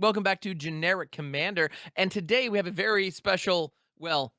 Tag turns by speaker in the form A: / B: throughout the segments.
A: welcome back to Generic Commander. And today we have a very special, well,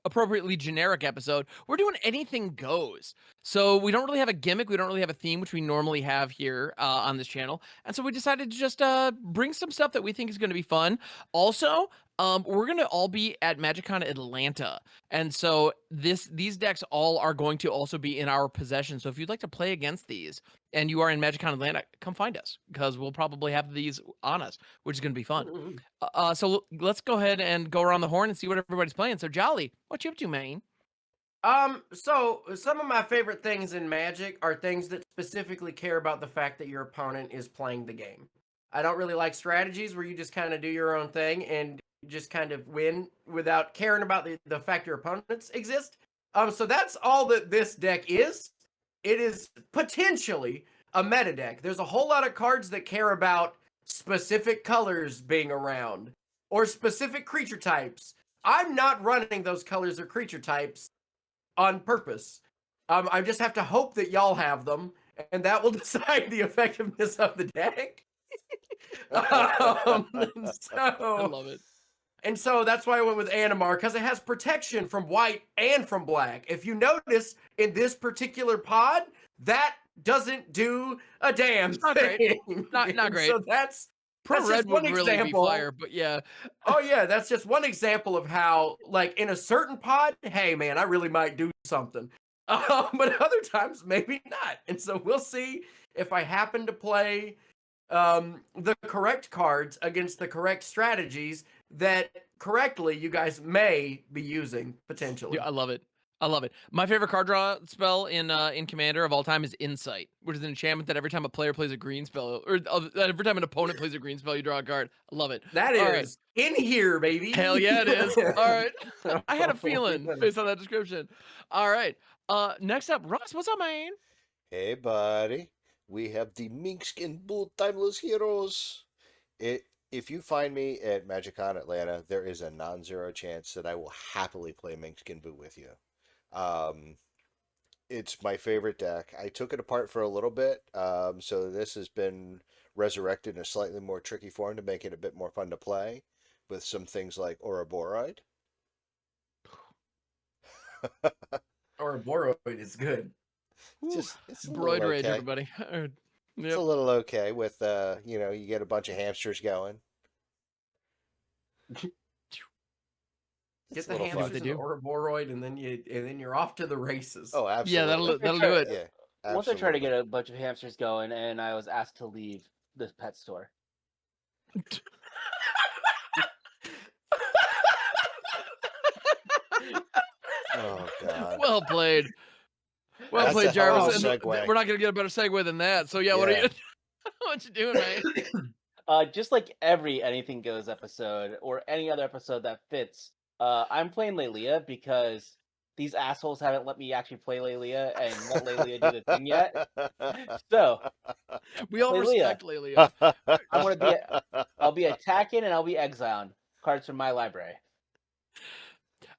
A: appropriately generic episode. We're doing anything goes. So we don't really have a gimmick. We don't really have a theme, which we normally have here on this channel. And so we decided to just bring some stuff that we think is going to be fun. Also, we're going to all be at MagicCon Atlanta. And so these decks all are going to also be in our possession. So if you'd like to play against these and you are in MagicCon Atlanta, come find us because we'll probably have these on us, which is going to be fun. So let's go ahead and go around the horn and see what everybody's playing. So Jolly, what you up to, man?
B: So some of my favorite things in Magic are things that specifically care about the fact that your opponent is playing the game. I don't really like strategies where you just kind of do your own thing and just kind of win without caring about the fact your opponents exist. So that's all that this deck is. It is potentially a meta deck. There's a whole lot of cards that care about specific colors being around or specific creature types. I'm not running those colors or creature types on purpose. I just have to hope that y'all have them, and that will decide the effectiveness of the deck.
A: I love it.
B: And so that's why I went with Animar, because it has protection from white and from black. If you notice, in this particular pod, that doesn't do a damn
A: not
B: thing.
A: Great. Not great.
B: So that's
A: red
B: just one
A: would really
B: example.
A: be fire, but yeah.
B: Oh yeah, that's just one example of how, like, in a certain pod, hey man, I really might do something. But other times, maybe not. And so we'll see if I happen to play the correct cards against the correct strategies that correctly you guys may be using potentially.
A: Yeah, I love it. I love it. My favorite card draw spell in Commander of all time is Insight, which is an enchantment that every time a player plays a green spell, or every time an opponent plays a green spell, you draw a card. I love it.
B: That
A: All
B: is in here, baby.
A: Hell yeah, it is. All right. I had a feeling based on that description. All right. Next up, Russ, what's up, man?
C: Hey, buddy. We have the Minsc and Bull Timeless Heroes. If you find me at MagicCon Atlanta, there is a non-zero chance that I will happily play Minsc and Boo with you. It's my favorite deck. I took it apart for a little bit, so this has been resurrected in a slightly more tricky form to make it a bit more fun to play, with some things like Ouroboros.
B: Ouroboros is good.
C: It's a
A: Broid
C: little
A: Rage,
C: okay.
A: everybody.
C: It's a little okay with you get a bunch of hamsters going.
B: Get the hamsters and the Ouroboros, and then you're off to the races.
C: Oh, absolutely.
A: Yeah, that'll do it.
C: Yeah, absolutely.
D: Once I tried to get a bunch of hamsters going, and I was asked to leave the pet store.
C: Oh God.
A: Well played. Well
C: That's
A: played,
C: a hell of a
A: Jarvis. And
C: segue.
A: we're not gonna get a better segue than that. So yeah, what are you what you doing, man?
D: Just like every Anything Goes episode or any other episode that fits, I'm playing Laelia because these assholes haven't let me actually play Laelia and let Laelia do the thing yet. So
A: we all
D: Laelia.
A: respect Laelia.
D: I'll be attacking and I'll be exiling cards from my library.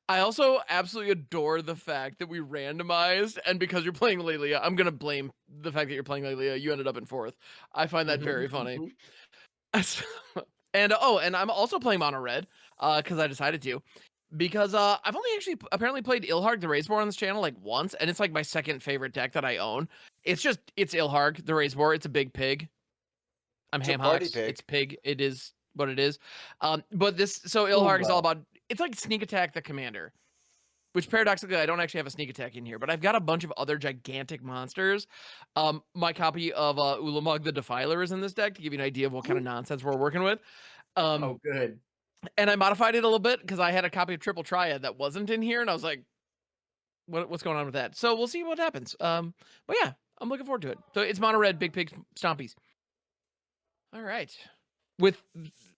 A: I also absolutely adore the fact that we randomized, and because you're playing Laelia, I'm gonna blame the fact that you're playing Laelia. You ended up in fourth. I find that very funny. And I'm also playing mono red because I decided to, because I've only actually apparently played Ilharg the Razor on this channel like once, and it's like my second favorite deck that I own. It's Ilharg the Razor. It's a big pig. I'm ham hocks. It's pig. It is what it is. But Ilharg is all about. It's like sneak attack the commander, which paradoxically I don't actually have a sneak attack in here, but I've got a bunch of other gigantic monsters. My copy of Ulamog the Defiler is in this deck to give you an idea of what kind of nonsense we're working with.
B: Oh, good.
A: And I modified it a little bit because I had a copy of Triple Triad that wasn't in here, and I was like, what's going on with that? So we'll see what happens. But yeah, I'm looking forward to it. So it's mono red, big pig stompies. All right.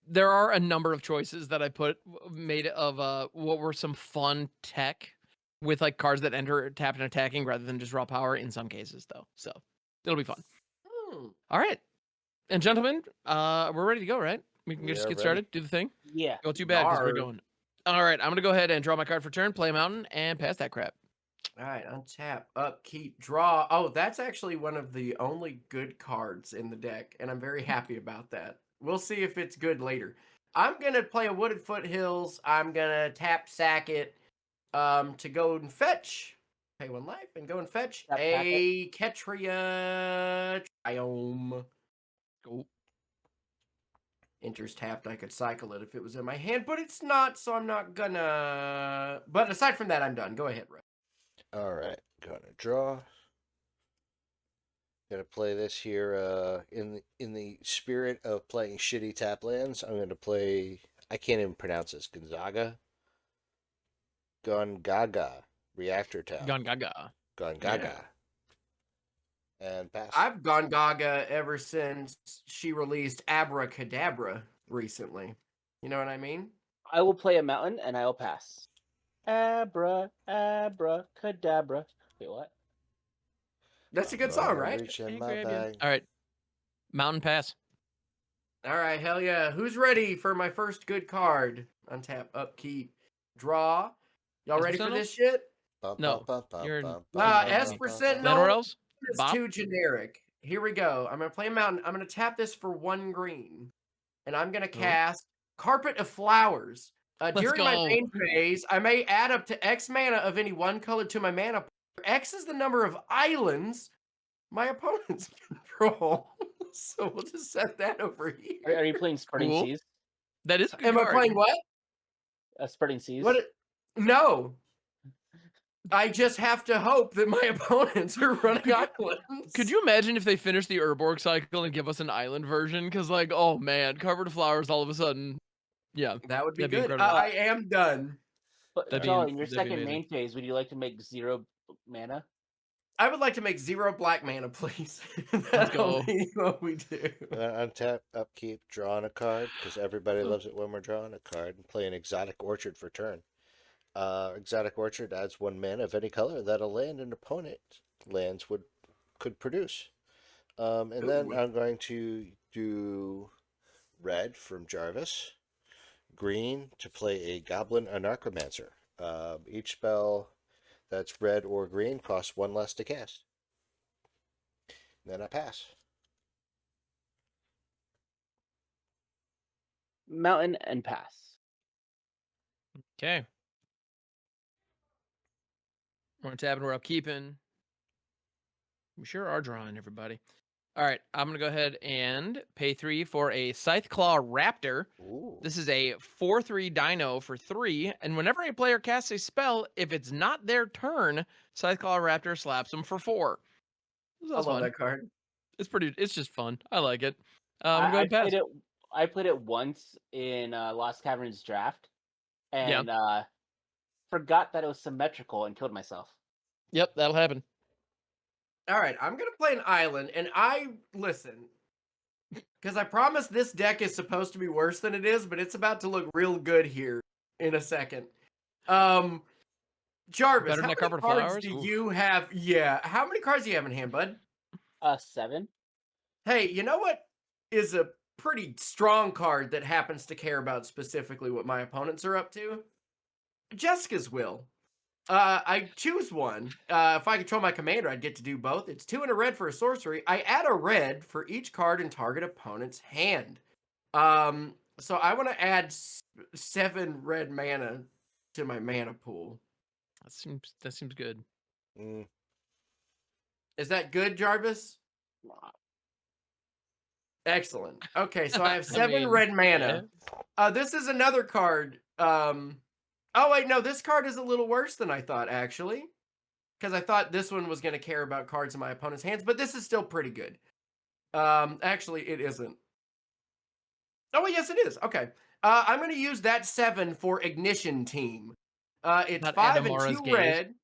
A: There are a number of choices that I made of what were some fun tech with like cards that enter tapped and attacking rather than just raw power in some cases though. So it'll be fun. All right. And gentlemen, we're ready to go, right? We can just get started, do the thing.
D: Yeah.
A: Go too bad because we're going. All right, I'm gonna go ahead and draw my card for turn, play a mountain, and pass that crap.
B: All right, untap, upkeep, draw. Oh, that's actually one of the only good cards in the deck, and I'm very happy about that. We'll see if it's good later. I'm gonna play a Wooded Foothills. I'm gonna tap sack it to go and fetch. Pay 1 life and go and fetch
D: Tap
B: a Ketria Triome.
A: Cool.
B: Enters tapped. I could cycle it if it was in my hand, but it's not, so I'm not gonna. But aside from that, I'm done. Go ahead, Russ.
C: All right, gonna draw. Gonna play this here. In the spirit of playing shitty tap lands, I'm gonna play. I can't even pronounce this. Gongaga Reactor Tap.
A: Gone gaga.
C: Gongaga. And pass.
B: I've gone gaga ever since she released Abracadabra recently. You know what I mean?
D: I will play a mountain and I'll pass. Abracadabra. Wait, what?
B: That's a good song, right?
C: Reach in
A: Hey,
C: my
A: grab ya.
C: bag.
A: All right. Mountain pass.
B: All right, hell yeah. Who's ready for my first good card? Untap, upkeep, draw. Y'all
A: Esper
B: ready for
A: Sentinel?
B: this shit?
A: No, you're-
B: Esper Sentinel.
A: Land Royals?
B: It's
A: Bop?
B: too generic. Here we go. I'm going to play a mountain. I'm going to tap this for 1 green. And I'm going to cast Carpet of Flowers. During my
A: go.
B: main phase, I may add up to X mana of any 1 color to my mana pool. X is the number of islands my opponents control. So we'll just set that over here.
D: Are you playing Spreading
A: Cool.
D: Seas?
A: That is a good
B: Am
A: card.
B: I playing what?
D: Spreading Seas?
B: What? No. I just have to hope that my opponents are running islands.
A: Could you imagine if they finish the Urborg cycle and give us an island version? Because, like, oh man, covered flowers all of a sudden. Yeah.
B: That would be
A: That'd be
B: good.
A: incredible.
B: I am done.
D: But
A: That'd be-
D: Jolly, in your
A: that'd be
D: second
A: amazing.
D: main phase, would you like to make 0 mana?
B: I would like to make 0 black mana, please.
A: Let's
B: That'll
A: go.
B: be what we do.
C: Untap, upkeep, drawing a card because everybody loves it when we're drawing a card. And play an Exotic Orchard for turn. Exotic Orchard adds 1 mana of any color that a land an opponent lands could produce. And then
B: Ooh.
C: I'm going to do red from Jarvis, green to play a Goblin Anarchomancer. Each spell that's red or green costs 1 less to cast. Then I pass.
D: Mountain and pass.
A: Okay. We're tapping, we're upkeeping. We sure are drawing, everybody. All right, I'm going to go ahead and pay 3 for a Scytheclaw Raptor.
C: Ooh.
A: This is a 4/3 dino for 3, and whenever a player casts a spell, if it's not their turn, Scytheclaw Raptor slaps them for 4.
B: I
A: That's
B: love
A: fun.
B: that card.
A: It's just fun. I like it. I'm going to pass.
D: I played it once in Lost Caverns draft,
A: Yeah.
D: and forgot that it was symmetrical and killed myself.
A: Yep, that'll happen.
B: All right, I'm going to play an island, and listen, because I promise this deck is supposed to be worse than it is, but it's about to look real good here in a second. Jarvis,
A: Better
B: how
A: than
B: many
A: a Carpet of
B: cards
A: Flowers?
B: do
A: Oof.
B: you have? Yeah, how many cards do you have in hand, bud?
D: 7.
B: Hey, you know what is a pretty strong card that happens to care about specifically what my opponents are up to? Jessica's Will. I choose one. If I control my commander, I'd get to do both. It's 2 and a red for a sorcery. I add a red for each card in target opponent's hand. So I want to add 7 red mana to my mana pool.
A: That seems good.
C: Mm.
B: Is that good, Jarvis? Excellent. Okay, so I have 7 red mana. This is another card. Oh, wait, no, this card is a little worse than I thought, actually. Because I thought this one was going to care about cards in my opponent's hands, but this is still pretty good. Actually, it isn't. Oh, yes, it is. Okay. I'm going to use that 7 for Ignition Team. It's
A: Not
B: 5 and
A: Animara's
B: 2
A: gaze.
B: red.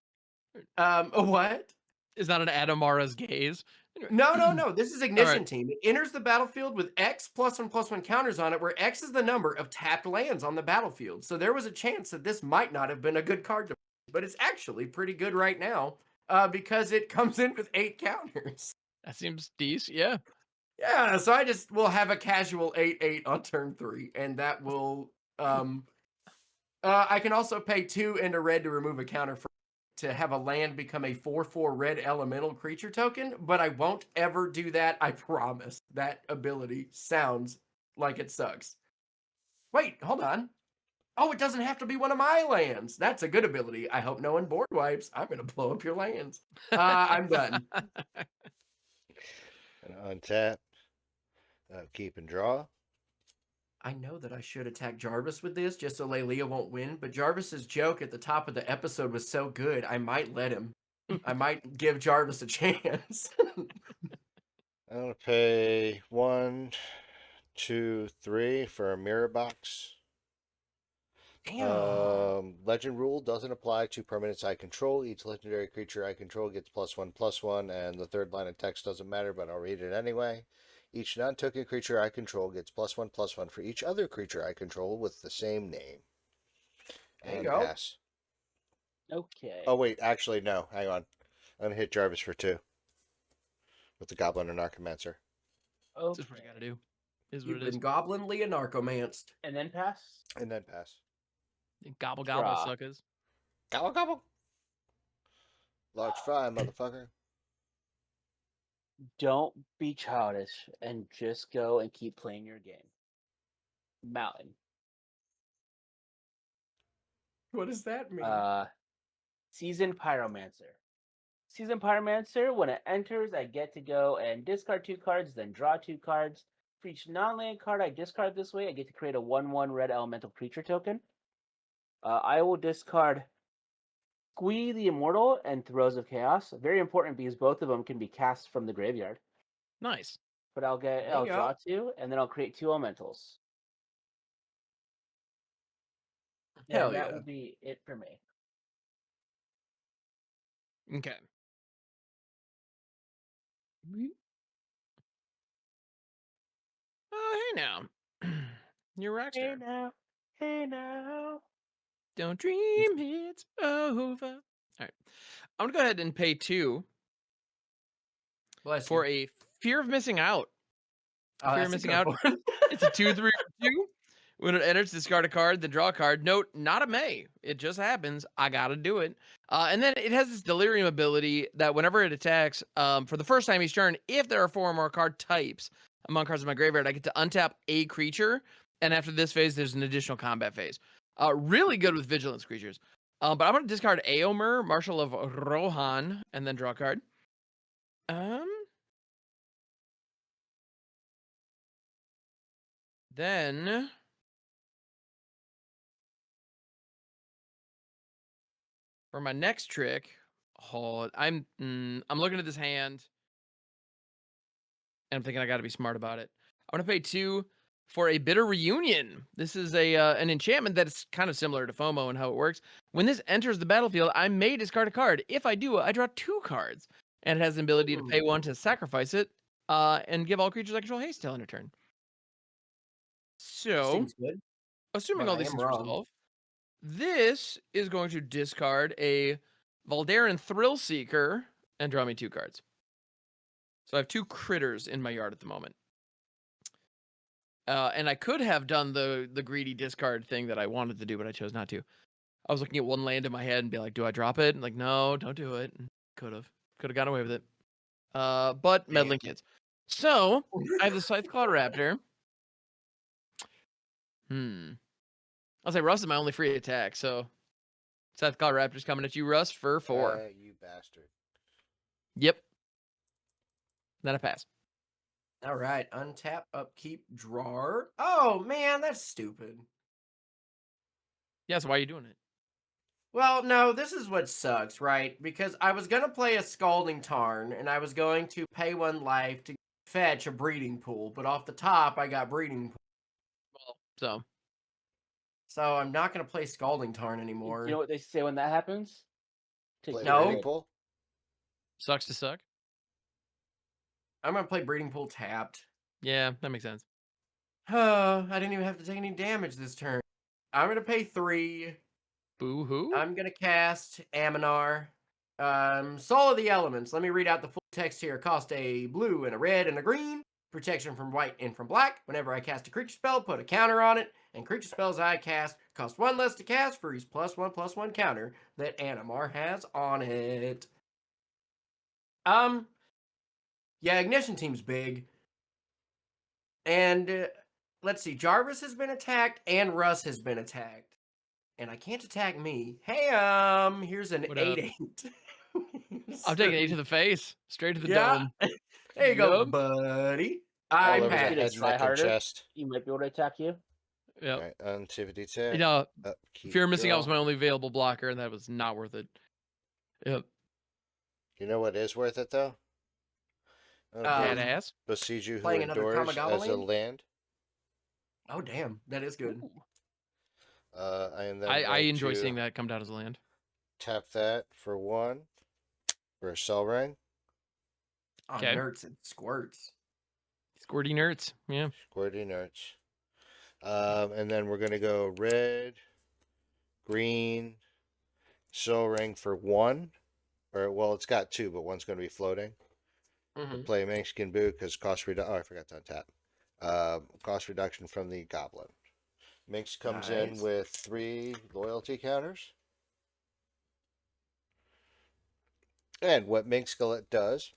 B: What?
A: Is not an Adamara's gaze.
B: No. This is Ignition
A: right.
B: Team. It enters the battlefield with X +1/+1 counters on it, where X is the number of tapped lands on the battlefield. So there was a chance that this might not have been a good card to play, but it's actually pretty good right now because it comes in with 8 counters.
A: That seems decent, yeah.
B: Yeah, so I just will have a casual 8/8 on turn 3, and that will. I can also pay 2 and a red to remove a counter to have a land become a 4/4 red elemental creature token, but I won't ever do that. I promise. That ability sounds like it sucks. Wait, hold on. Oh, it doesn't have to be one of my lands. That's a good ability. I hope no one board wipes. I'm going to blow up your lands. I'm done.
C: And untap. Keep and draw.
B: I know that I should attack Jarvis with this just so Laelia won't win, but Jarvis's joke at the top of the episode was so good, I might let him. I might give Jarvis a chance.
C: I'm going to pay 1, 2, 3 for a mirror box.
B: Damn.
C: Legend rule doesn't apply to permanents I control. Each legendary creature I control gets +1/+1, and the third line of text doesn't matter, but I'll read it anyway. Each non-token creature I control gets +1/+1 for each other creature I control with the same name.
B: There you
C: And
B: go.
C: pass.
D: Okay.
C: Oh wait, actually no. Hang on. I'm gonna hit Jarvis for 2 with the Goblin and Archimancer.
D: Okay.
A: That's what you gotta do. Is what
B: You've
A: it is.
B: been goblinly and narcomanced.
D: And then pass.
C: And then pass.
A: Gobble gobble,
D: Draw.
A: suckers.
C: Gobble gobble. Large fry, motherfucker.
D: Don't be childish and just go and keep playing your game. Mountain.
B: What does that mean?
D: Seasoned Pyromancer. Seasoned Pyromancer, when it enters, I get to go and discard 2 cards, then draw 2 cards. For each non-land card I discard this way, I get to create a 1/1 red elemental creature token. I will discard Squee the Immortal and Throes of Chaos. Very important because both of them can be cast from the graveyard.
A: Nice.
D: But I'll
B: There you
D: draw
B: go.
D: 2, and then I'll create 2 elementals.
B: Hell
D: And that
B: yeah.
D: will be it for me.
A: Okay. Oh, hey now. You're a rockstar.
D: Hey now.
A: Don't dream it's over. All right. I'm gonna go ahead and pay 2
B: Bless
A: for
B: you.
A: a Fear of Missing Out.
B: Oh,
A: Fear of
B: that's a
A: Missing
B: good
A: Out.
B: one.
A: It's a 2/3 2. When it enters, discard a card, then draw a card. Note, not a may. It just happens. I gotta do it. And then it has this delirium ability that whenever it attacks, for the first time each turn, if there are 4 or more card types among cards in my graveyard, I get to untap a creature. And after this phase, there's an additional combat phase. Really good with vigilance creatures. But I'm gonna discard Aomer, Marshal of Rohan, and then draw a card. Then for my next trick, I'm looking at this hand, and I'm thinking I got to be smart about it. I'm gonna pay 2 for a Bitter Reunion. This is a an enchantment that's kind of similar to FOMO and how it works. When this enters the battlefield, I may discard a card. If I do, I draw 2 cards, and it has the ability to pay 1 to sacrifice it, and give all creatures I control haste till end of turn. So,
B: Seems good.
A: assuming
B: but
A: all
B: I
A: these
B: am
A: things
B: wrong.
A: resolve, this is going to discard a Valdaran Thrill Seeker and draw me 2 cards. So I have 2 critters in my yard at the moment. And I could have done the greedy discard thing that I wanted to do, but I chose not to. I was looking at 1 land in my head and be like, do I drop it? And like, no, don't do it. Could have gotten away with it. But meddling kids. So I have the Scytheclaw Raptor. I'll say Russ is my only free attack, so Scytheclaw Raptor's coming at you, Russ, for 4.
C: You bastard.
A: Yep. Then I pass.
B: All right. Untap, upkeep, drawer. Oh, man, that's stupid.
A: Yeah, so why are you doing it?
B: Well, no, this is what sucks, right? Because I was going to play a Scalding Tarn, and I was going to pay 1 life to fetch a Breeding Pool, but off the top, I got Breeding Pool.
A: Well,
B: So I'm not going to play Scalding Tarn anymore.
D: You know what they say when that happens?
C: Play
B: No.
C: Breeding Pool?
A: sucks to suck.
B: I'm going to play Breeding Pool tapped.
A: Yeah, that makes sense.
B: I didn't even have to take any damage this turn. I'm going to pay 3.
A: Boo-hoo.
B: I'm going to cast Animar. Soul of the Elements. Let me read out the full text here. Cost a blue and a red and a green. Protection from white and from black. Whenever I cast a creature spell, put a counter on it. And creature spells I cast cost 1 less to cast for each +1/+1 counter that Animar has on it. Yeah, Ignition Team's big. And let's see. Jarvis has been attacked and Russ has been attacked. And I can't attack me. Hey, here's an
A: What up?
B: 8/8.
A: I'm taking 8 to the face, straight to the
B: Yeah.
A: dome.
B: There you go,
A: Yup.
B: buddy.
C: All
B: I
C: over the
D: Need to
C: head,
B: passed.
D: try
C: neck, and
D: harder.
C: chest.
D: You might be able to attack you.
A: Yep.
C: All right, untippity tap.
A: You know,
C: Keep
A: fear of missing out was
C: going.
A: my only available blocker, and that was not worth it. Yep.
C: You know what is worth it though?
A: Badass.
C: Besiege you who
B: playing another
C: endures
B: Kamigawa
C: as a
B: land?
C: land.
B: Oh, damn. That is good.
C: I am then
A: I
C: going
A: enjoy
C: to
A: seeing that come down as a land.
C: tap that for 1 for a cell ring.
B: Oh,
A: Okay.
B: nerds and squirts.
A: Squirty nerds. Yeah.
C: Squirty nerds. And then we're gonna go red, green, soul ring for 1. Or well, it's got 2, but one's gonna be floating.
B: Mhm.
C: Play Minsc and Boo because cost reduction. Oh, I forgot to untap. Cost reduction from the goblin. Minsc comes in
B: Nice.
C: with 3 loyalty counters. And what Minsc does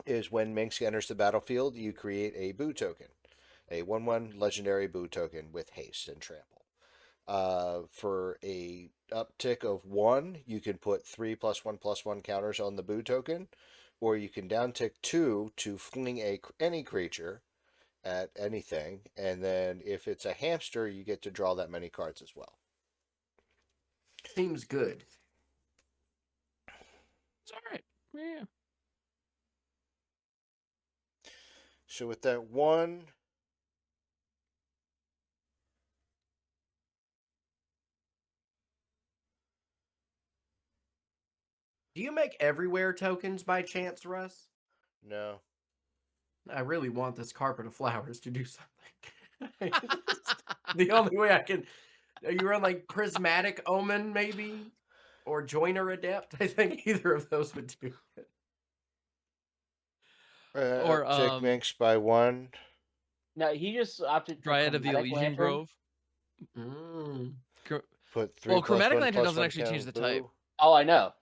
C: is when Minsc enters the battlefield, you create a Boo token. A 1/1 legendary Boo token with haste and trample. For a uptick of 1, you can put 3+1/+1 counters on the Boo token, or you can downtick 2 to fling any creature at anything, and then if it's a hamster, you get to draw that many cards as well.
B: Seems good.
A: It's all right. Yeah.
C: So with that 1,
B: Do you make everywhere tokens by chance, Russ?
C: no.
B: I really want this carpet of flowers to do something. The only way I can. You run like Prismatic Omen, maybe? Or Joiner Adept? I think either of those would do.
A: Or,
C: Uptick Minsc by 1.
D: No, he just opted for
A: Dryad of the
D: Chromatic
A: Elysian
D: Lantern.
A: Grove.
B: Mm.
C: Put 3
A: Well,
C: plus
A: Chromatic
C: 1
A: Lantern
C: plus
A: doesn't
C: 1
A: actually change
C: count
A: the type.
C: Boo.
D: Oh, I know.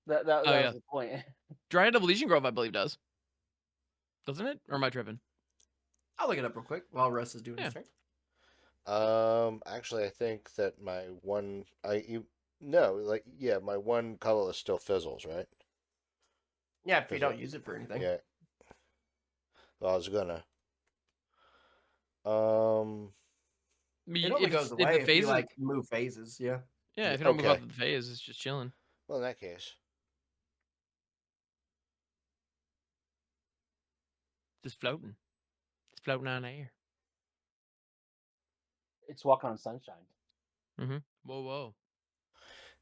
D: That
A: Oh, yeah.
D: was the point.
A: Dryad of Elysian Grove, I believe, does. Doesn't it? Or am I tripping?
B: I'll look it up real quick while Russ is doing his
A: Yeah.
B: turn.
C: Actually, I think that my one, my 1 colorless still fizzles, right?
B: Yeah, if you
C: Is
B: don't
C: it-
B: use it for anything.
C: Yeah. Well, I was gonna. Um.
B: It only goes
A: if
B: away
A: the
B: if
A: phase
B: you like move phases. Yeah.
A: yeah, if you don't move
C: Okay.
A: up the phase, it's just chilling.
C: Well, in that case,
A: Just floating. It's floating on air.
D: It's walking on sunshine.
A: Mm-hmm. Whoa.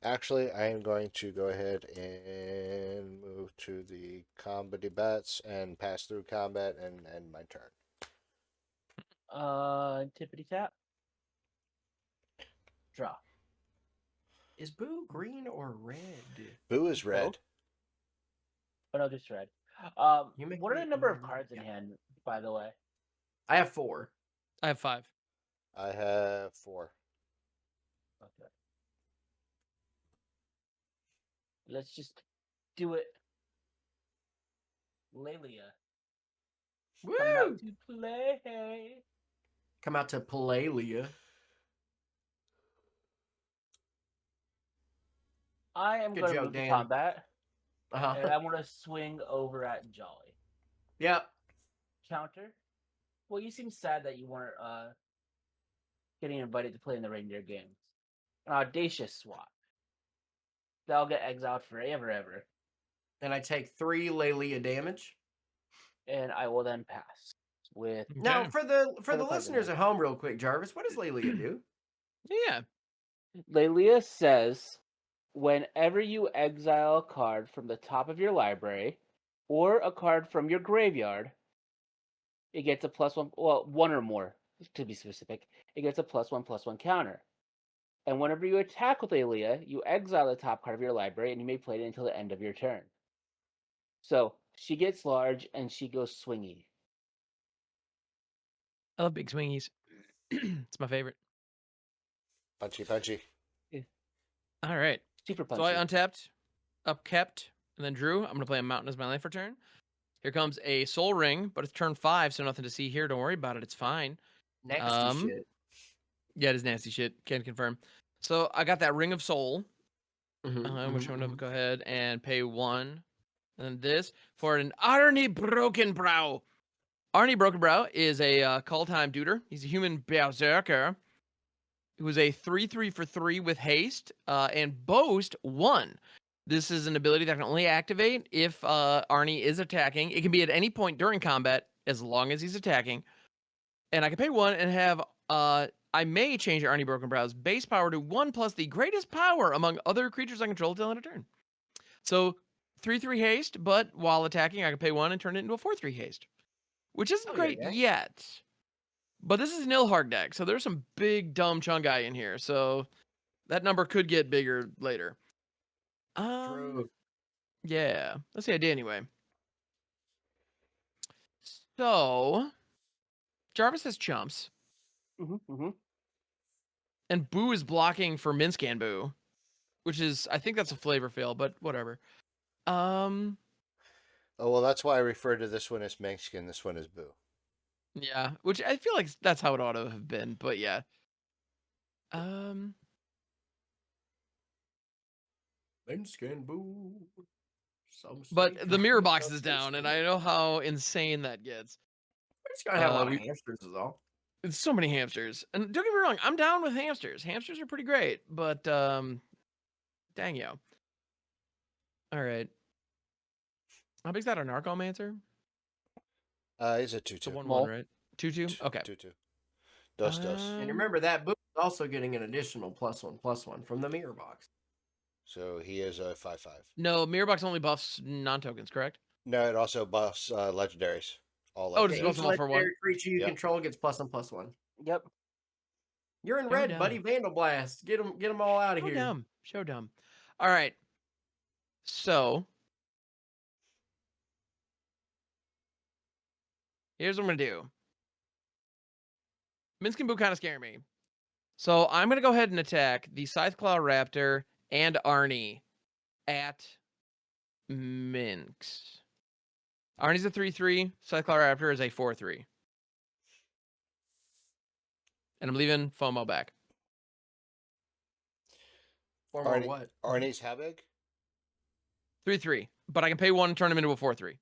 C: actually, I am going to go ahead and move to the combat bats and pass through combat and end my turn.
D: Tippity tap. Draw.
B: Is Boo green or red?
C: Boo is red.
D: Oh no, just red.
B: You make
D: What are
B: me-
D: the number of
B: mm,
D: cards in
B: yeah.
D: hand, by the way?
B: I have 4.
A: I have 5.
C: I have 4.
D: Okay. Let's just do it. Laelia.
B: Woo!
D: Come out to play.
B: Come out to play, Leah.
D: I am
B: Good
D: going to
B: joke,
D: move to
B: Dan.
D: combat, and
B: Uh-huh.
D: I want to swing over at Jolly.
B: Yep.
D: Counter. Well, you seem sad that you weren't getting invited to play in the reindeer games. An audacious swap. That'll get exiled forever, ever.
B: And I take 3 Laelia damage.
D: And I will then pass with.
B: Now,
A: Okay.
B: for the
D: the cards in
B: listeners
D: hand.
B: at home, real quick, Jarvis, what does Laelia do?
A: Yeah.
D: Laelia says, whenever you exile a card from the top of your library or a card from your graveyard, it gets a +1. Well, 1 or more to be specific. It gets a +1/+1 counter. And whenever you attack with Laelia, you exile the top card of your library, and you may play it until the end of your turn. So she gets large and she goes swingy.
A: I love big swingies. It's my favorite.
C: Punchy, punchy.
A: All right.
D: Super punchy.
A: So I untapped, upkept, and then drew. I'm going to play a mountain as my land for turn. Here comes a soul ring, but it's turn 5, so nothing to see here. Don't worry about it. It's fine.
B: Nasty shit.
A: Yeah, it is nasty shit. Can confirm. So I got that Ring of Soul, which I'm gonna
B: Mhm.
A: go ahead and pay 1. And this for an Arnie Brokenbrow. Arnie Brokenbrow is a call-time duder. He's a human berserker who is a 3/3 for 3 with haste and boast 1. This is an ability that can only activate if Arnie is attacking. It can be at any point during combat as long as he's attacking. And I can pay 1 and have I may change Arnie Brokenbrow's base power to 1 plus the greatest power among other creatures I control till end of turn. So 3/3 haste, but while attacking, I can pay 1 and turn it into a 4/3 haste, which isn't
B: Hell yeah,
A: great
B: gang.
A: yet. But this is an Ilharg deck, so there's some big dumb Chungai in here. So that number could get bigger later.
B: True.
A: Yeah, that's the idea anyway. So Jarvis has chumps, and Boo is blocking for Minsc and Boo, which is I think that's a flavor fail, but whatever.
C: Oh, well, that's why I refer to this one as Minsc and this one as Boo.
A: Yeah, which I feel like that's how it ought to have been, but yeah.
B: Minsc and Boo.
A: But the mirror box is down, and I know how insane that gets.
B: We're just gonna have a lot of
A: we-
B: hamsters is all.
A: It's so many hamsters, and don't get me wrong, I'm down with hamsters. Hamsters are pretty great, but dang yo. All right. How big's that? A Narcomancer?
C: He's a
A: It's a
C: 2/2.
A: 1/1, right? 2/2. Okay.
C: 2/2. Dos.
B: And remember that Boo is also getting an additional +1/+1 from the mirror box.
C: So he is a 5/5.
A: No, mirror box only buffs non-tokens, correct?
C: No, it also buffs legendaries. All
A: Oh,
C: legendaries.
A: just buff
B: Each
A: them all for 1.
B: legendary creature you
C: Yep.
B: control gets +1/+1.
D: Yep.
B: You're in
A: Show
B: red,
A: down.
B: buddy. Vandal Blast. Get them all out of
A: Show
B: here.
A: dumb. Show dumb. All right. So here's what I'm gonna do. Minsc and Boo kind of scare me. So I'm gonna go ahead and attack the Scytheclaw Raptor and Arnie at Minsc. Arnie's a 3/3. Scytheclaw Raptor is a 4/3. And I'm leaving FOMO back.
B: Or more what?
C: Arnie's how big?
A: 3/3. But I can pay 1 and turn him into a 4/3.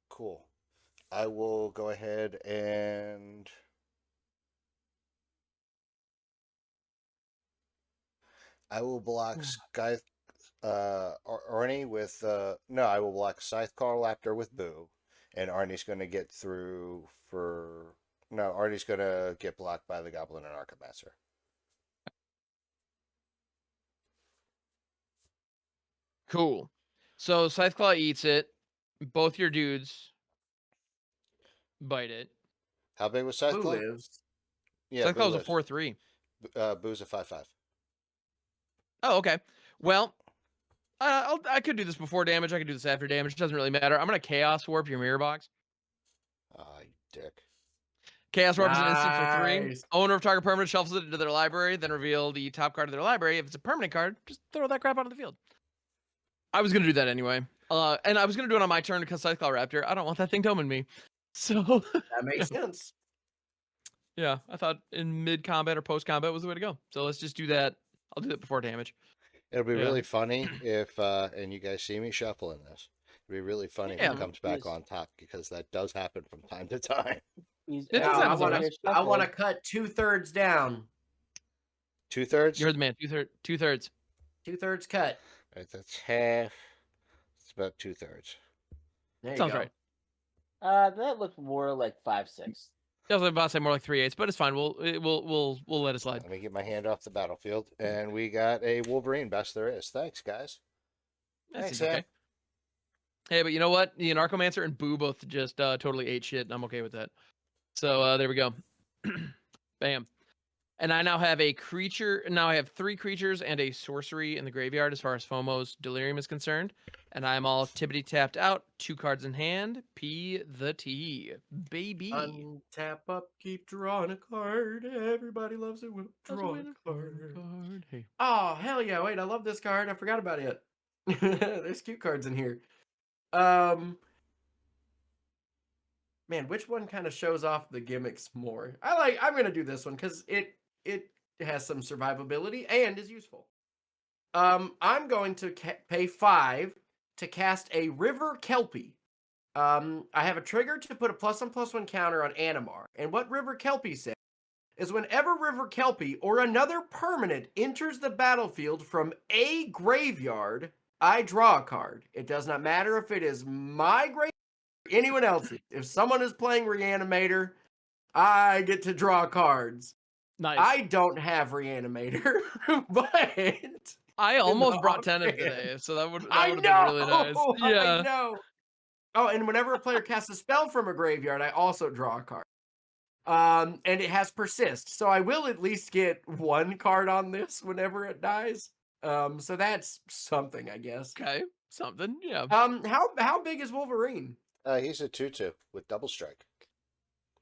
C: Cool. I will go ahead and I will block Arnie with no, I will block Scytheclaw Raptor with Boo, and Arnie's going to get through for no, Arnie's going to get blocked by the Goblin and Archemaster.
A: Cool. So Scytheclaw eats it. Both your dudes bite it.
C: How big was
B: Boo
C: Scytheclaw?
B: lives.
C: Yeah, Boo
A: Scytheclaw's a
C: lives.
A: 4/3.
C: Boo's a 5/5.
A: Oh, okay. Well, I could do this before damage. I could do this after damage. It doesn't really matter. I'm gonna Chaos Warp your mirror box.
C: Ah, you dick.
A: Chaos Warp is an instant for 3.
B: Nice.
A: Owner of target permanent shuffles it into their library, then reveal the top card of their library. If it's a permanent card, just throw that crap out of the field. I was gonna do that anyway. And I was gonna do it on my turn because Scytheclaw Raptor. I don't want that thing doming me. So
B: That makes sense.
A: yeah, I thought in mid combat or post combat was the way to go. So let's just do that. I'll do that before damage.
C: It'll be
A: Yeah.
C: really funny if and you guys see me shuffling this. It'll be really funny
A: Yeah.
C: if it comes back
D: Yes.
C: on top because that does happen from time to time.
D: He's
A: It does
B: Now,
A: happen
B: I want to cut 2/3 down.
C: 2/3?
A: You heard the man. 2/3.
B: 2/3 cut.
C: Right, that's half. It's about 2/3.
B: There you
A: Sounds
B: go.
A: right.
D: That looked more like 5/6.
A: I was about to say more like 3/8, but it's fine. We'll let it slide.
C: Let me get my hand off the battlefield. And we got a Wolverine, best there is. Thanks, guys.
A: That
C: Thanks,
A: seems
C: Sam.
A: okay. Hey, but you know what? The Narcomancer and Boo both just totally ate shit, and I'm okay with that. So there we go. Bam. And I now have a creature. Now I have 3 creatures and a sorcery in the graveyard as far as FOMO's Delirium is concerned. And I'm all tippity tapped out. 2 cards in hand. P the T. Baby.
B: Untap up, keep drawing a card. Everybody loves it when
A: That's
B: draw
A: when
B: a
A: I draw a
B: card.
A: card. Hey.
B: Oh, hell yeah. Wait, I love this card. I forgot about it. There's cute cards in here. Man, which one kind of shows off the gimmicks more? I'm gonna do this one because it has some survivability and is useful. I'm going to pay 5 to cast a River Kelpie. I have a trigger to put a +1/+1 counter on Animar, and what River Kelpie says is whenever River Kelpie or another permanent enters the battlefield from a graveyard, I draw a card. It does not matter if it is my graveyard or anyone else's. If someone is playing Reanimator, I get to draw cards.
A: Nice.
B: I don't have Reanimator, but
A: I almost brought
B: offhand,
A: 10 today, so that would
B: I
A: have been really
B: know,
A: nice.
B: I
A: Yeah.
B: know. Oh, and whenever a player casts a spell from a graveyard, I also draw a card. And it has persist, so I will at least get 1 card on this whenever it dies. So that's something, I guess.
A: Okay. Something. Yeah.
B: How big is Wolverine?
C: He's a 2/2 with double strike.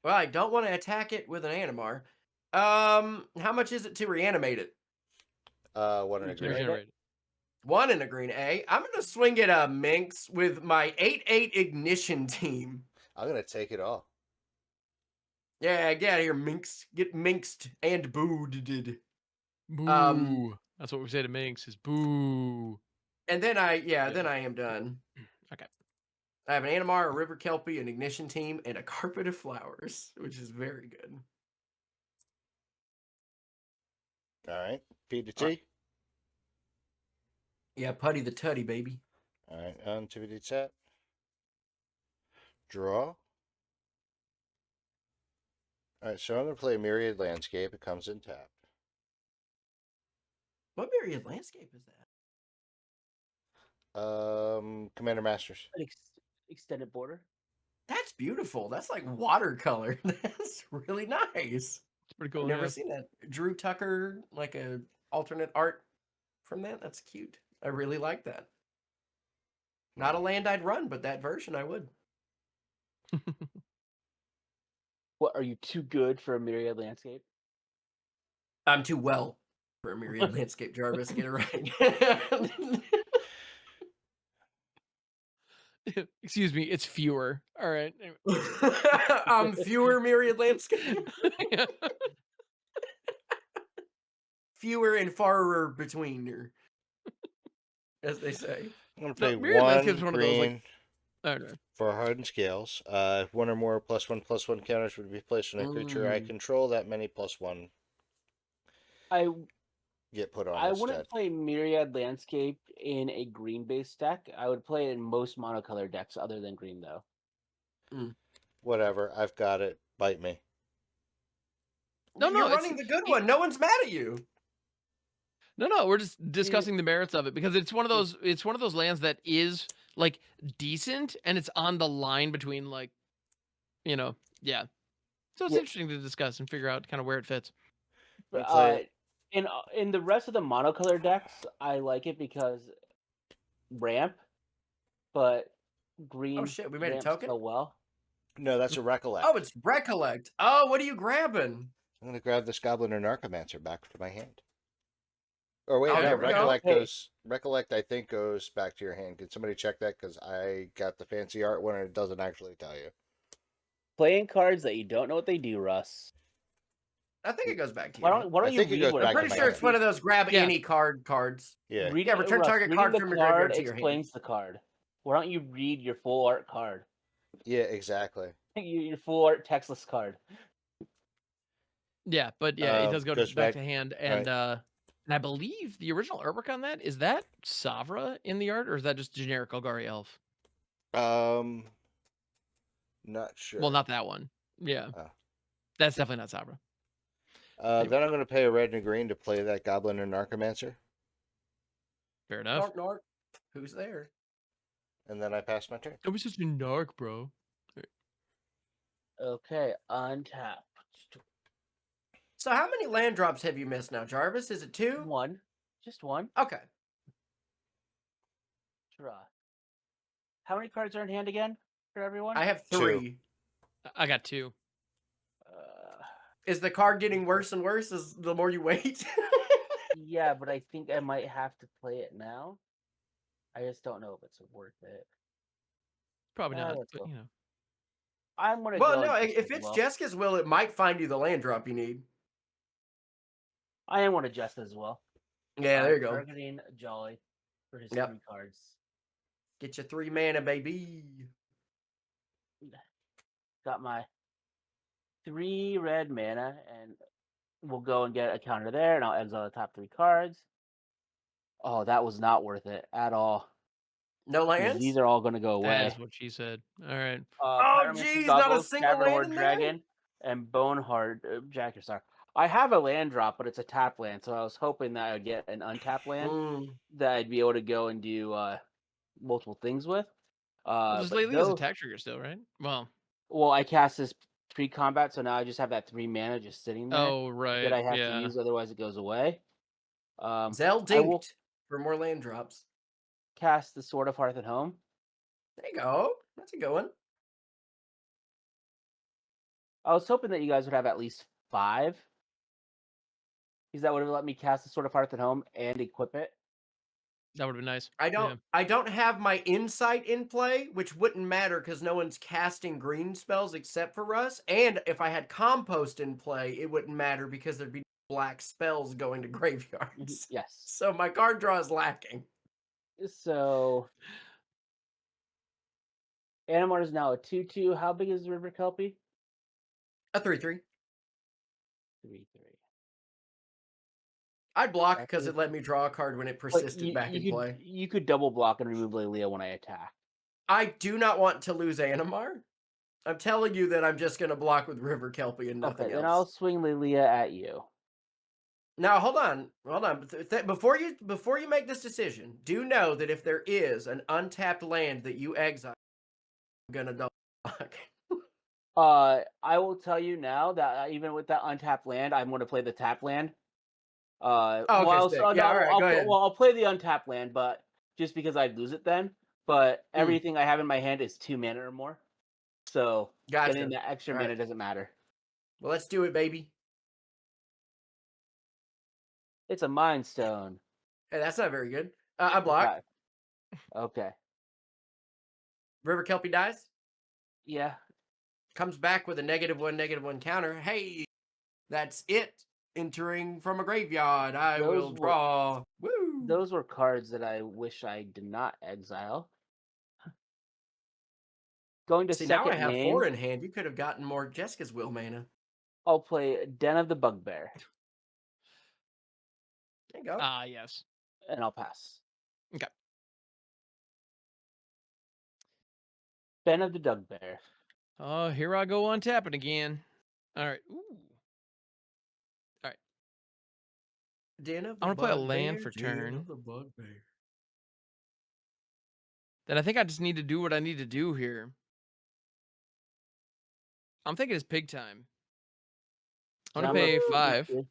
B: Well, I don't want to attack it with an Animar. How much is it to reanimate it?
C: 1 and a green.
A: Regenerate.
B: 1 in a green A. I'm gonna swing it a Minsc with my 8/8 ignition team.
C: I'm gonna take it all.
B: Yeah, get out of here, Minsc. Get minxed and booed.
A: Boo. That's what we say to Minx is boo.
B: And then I am done.
A: Okay.
B: I have an Animar, a River Kelpie, an ignition team, and a carpet of flowers, which is very good.
C: All right. P to T.
B: Yeah, Putty the Tutty, baby.
C: All right. Activity tap. Draw. All right. So I'm gonna play Myriad Landscape. It comes in tapped.
B: What Myriad Landscape is that?
C: Commander Masters.
D: An extended border.
B: That's beautiful. That's like watercolor. That's really nice.
A: It's pretty cool.
B: I've never
A: yeah.
B: seen that. Drew Tucker, like a alternate art from that. That's cute. I really like that. Not a land I'd run, but that version I would.
D: What, are you too good for a Myriad Landscape?
B: I'm too well for a Myriad Landscape, Jarvis. Get it right.
A: Excuse me, it's fewer. All right.
B: Fewer Myriad Landscape.
A: Yeah.
B: Fewer and farer between, as they say.
C: I'm gonna
A: No,
C: play
A: Myriad
C: one
A: Landscape's one of those,
C: green
A: like- I don't know.
C: for hardened scales. If 1 or more +1/+1 counters would be placed on a creature I control, that many +1
D: I
C: get put on
D: I
C: instead.
D: wouldn't play Myriad Landscape in a green based deck. I would play it in most monocolor decks other than green though.
C: Whatever. I've got it. Bite me.
A: No,
B: You're
A: it's-
B: running the good one. No one's mad at you.
A: No, we're just discussing the merits of it because it's one of those lands that is like decent and it's on the line between like, yeah. So it's
D: Yeah.
A: interesting to discuss and figure out kind of where it fits.
C: I'll play
D: In the rest of the monocolor decks, I like it because ramp, but green.
B: Oh shit, we made a
D: ramps
B: token?
D: so well.
C: No, that's a Recollect.
B: Oh, it's Recollect. Oh, what are you grabbing?
C: I'm gonna grab this Goblin or Narcomancer back to my hand. Or wait,
B: Oh,
C: no,
B: there we go.
C: Recollect
D: Hey.
C: goes. Recollect, I think, goes back to your hand. Can somebody check that? Because I got the fancy art one, and it doesn't actually tell you.
D: Playing cards that you don't know what they do, Russ.
B: I think it goes back to you.
D: Why don't
C: I
D: you
C: think it
D: read
C: goes
D: what
C: back
B: I'm
C: to
B: pretty
C: my
B: sure it's
C: hand.
B: one of those grab
A: Yeah.
B: any cards.
C: Yeah.
D: Read,
B: Yeah, return
D: Russ,
B: target
D: reading
B: card
D: the
B: from your graveyard
D: card
B: to your hand.
D: explains the card. Why don't you read your full art card?
C: Yeah, exactly.
D: Your full art textless card.
A: Yeah, but yeah, it does go
C: goes
A: back
C: back-
A: to hand and I believe the original artwork on that is that Savra in the art or is that just generic Golgari elf?
C: Not sure.
A: Well, not that one. Yeah.
C: Oh.
A: That's definitely not Savra.
C: Then I'm gonna pay a red and a green to play that Goblin or Narcomancer,
A: Fair enough.
B: Narc, narc. Who's there?
C: and then I pass my turn.
A: Don't be such a narc, bro.
D: Okay, untap.
B: So how many land drops have you missed now, Jarvis? Is it 2?
D: One. Just one.
B: Okay.
D: Draw. How many cards are in hand again for everyone?
B: I have
C: 2.
B: 3.
A: I got 2.
B: Is the card getting worse and worse as the more you wait?
D: Yeah, but I think I might have to play it now. I just don't know if it's worth it.
A: Probably not,
D: let's
A: but
D: go. I'm gonna
B: Well,
D: go
B: no,
D: Jessica's
B: if it's
D: will.
B: Jessica's will, it might find you the land drop you need.
D: I am one of Jessica's will.
B: Yeah, there you go.
D: Targeting Jolly for his
B: Yep.
D: 3 cards.
B: Get your 3 mana, baby.
D: Got my 3 red mana, and we'll go and get a counter there, and I'll exile the top 3 cards. Oh, that was not worth it at all.
B: No
D: Because
B: lands?
D: these are all going to go away.
A: That's what she said. All right.
B: Oh,
D: Pyromancer's
B: geez, not a
D: Goggles,
B: single
D: Cavern
B: land
D: Horde
B: in there?
D: Dragon, and Boneheart Jackerstar. I have a land drop, but it's a tap land, so I was hoping that I would get an untapped land that I'd be able to go and do multiple things with.
A: Well, just
D: But
A: Laelia's attack trigger still, right?
D: Well, I cast this pre-combat, so now I just have that 3 mana just sitting there
A: Oh, right.
D: that I have
A: yeah.
D: to use, otherwise it goes away.
B: Zell
D: I will
B: dinked for more land drops.
D: cast the Sword of Hearth at Home.
B: There you go. That's a good one.
D: I was hoping that you guys would have at least 5. Because that would have let me cast the Sword of Hearth at Home and equip it.
A: That would have been nice.
B: I don't have my insight in play, which wouldn't matter because no one's casting green spells except for Russ. And if I had compost in play, it wouldn't matter because there'd be black spells going to graveyards.
D: Yes.
B: So my card draw is lacking.
D: So Animar is now a 2/2. How big is River Kelpie?
B: A 3/3.
D: 3/3.
B: I'd block because it let me draw a card when it persisted back in play.
D: You could double block and remove Laelia when I attack.
B: I do not want to lose Animar. I'm telling you that I'm just going to block with River Kelpie and nothing else.
D: Then I'll swing Laelia at you.
B: Now hold on. Before you make this decision, do know that if there is an untapped land that you exile, I'm gonna double block.
D: I will tell you now that even with that untapped land, I'm going to play the tap land.
B: Okay,
D: I'll play the untapped land, but just because I'd lose it then. But everything I have in my hand is 2 mana or more, so getting that extra mana doesn't matter.
B: Well, let's do it, baby.
D: It's a Mind Stone.
B: Hey, that's not very good. I block.
D: Okay.
B: River Kelpie dies.
D: Yeah.
B: Comes back with a -1/-1 counter. Hey, that's it. Entering from a graveyard. I will draw. Woo!
D: Those were cards that I wish I did not exile. Going to
B: See,
D: second
B: now I have
D: main,
B: 4 in hand. You could have gotten more Jessica's Will mana.
D: I'll play Den of the Bugbear.
B: There you go.
A: Yes.
D: And I'll pass.
A: Okay.
D: Den of the Bugbear.
A: Oh, here I go on tapping again. All right. Ooh. All right.
B: Den of the
A: I'm gonna play a
B: Bugbear,
A: land for turn.
B: Den of the Bugbear.
A: Then I think I just need to do what I need to do here. I'm thinking it's pig time. I'm gonna pay 5 for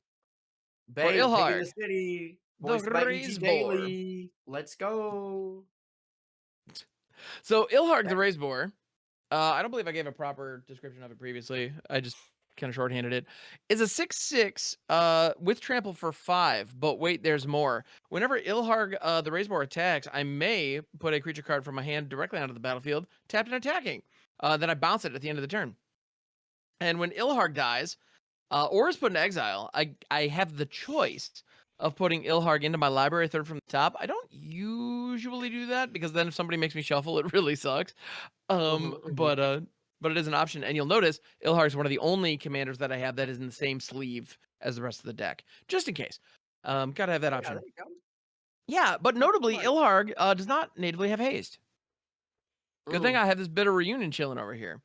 B: Babe,
A: Ilharg.
B: Pig in the City. Voiced by E.G. Daily. Let's go.
A: So Ilharg the Razeboar. I don't believe I gave a proper description of it previously. I just kind of shorthanded it. Is a 6/6 with trample for 5. But wait, there's more. Whenever Ilharg the Razeboar attacks, I may put a creature card from my hand directly onto the battlefield, tapped and attacking. Then I bounce it at the end of the turn. And when Ilharg dies, or is put in exile, I have the choice of putting Ilharg into my library third from the top. I don't usually do that because then if somebody makes me shuffle, it really sucks. But it is an option, and you'll notice Ilharg is one of the only commanders that I have that is in the same sleeve as the rest of the deck, just in case. Gotta have that option. Yeah, but notably, Ilharg does not natively have haste. Good thing I have this bitter reunion chilling over here.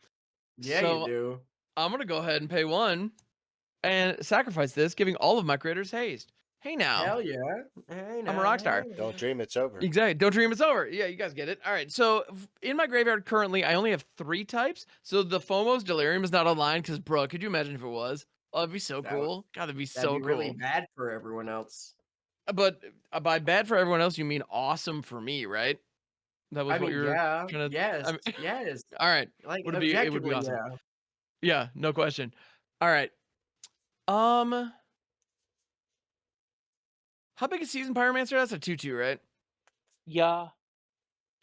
B: Yeah,
A: so
B: you do.
A: I'm gonna go ahead and pay 1 and sacrifice this, giving all of my creators haste. Hey now.
B: Hell yeah. Hey now.
A: I'm a rock star.
C: Don't dream it's over.
A: Exactly. Don't dream it's over. Yeah, you guys get it. All right. So in my graveyard currently, I only have 3 types. So the Phomos Delirium is not online because, bro, could you imagine if it was? Oh, it'd be so cool. God, that'd be so cool.
B: Really bad for everyone else.
A: But by bad for everyone else, you mean awesome for me, right? That was what you were trying to...
B: Yes. Yes.
A: All right.
B: Like,
A: it would be awesome. Yeah, no question. All right. How big is Seasoned Pyromancer? That's a 2/2, right?
D: Yeah.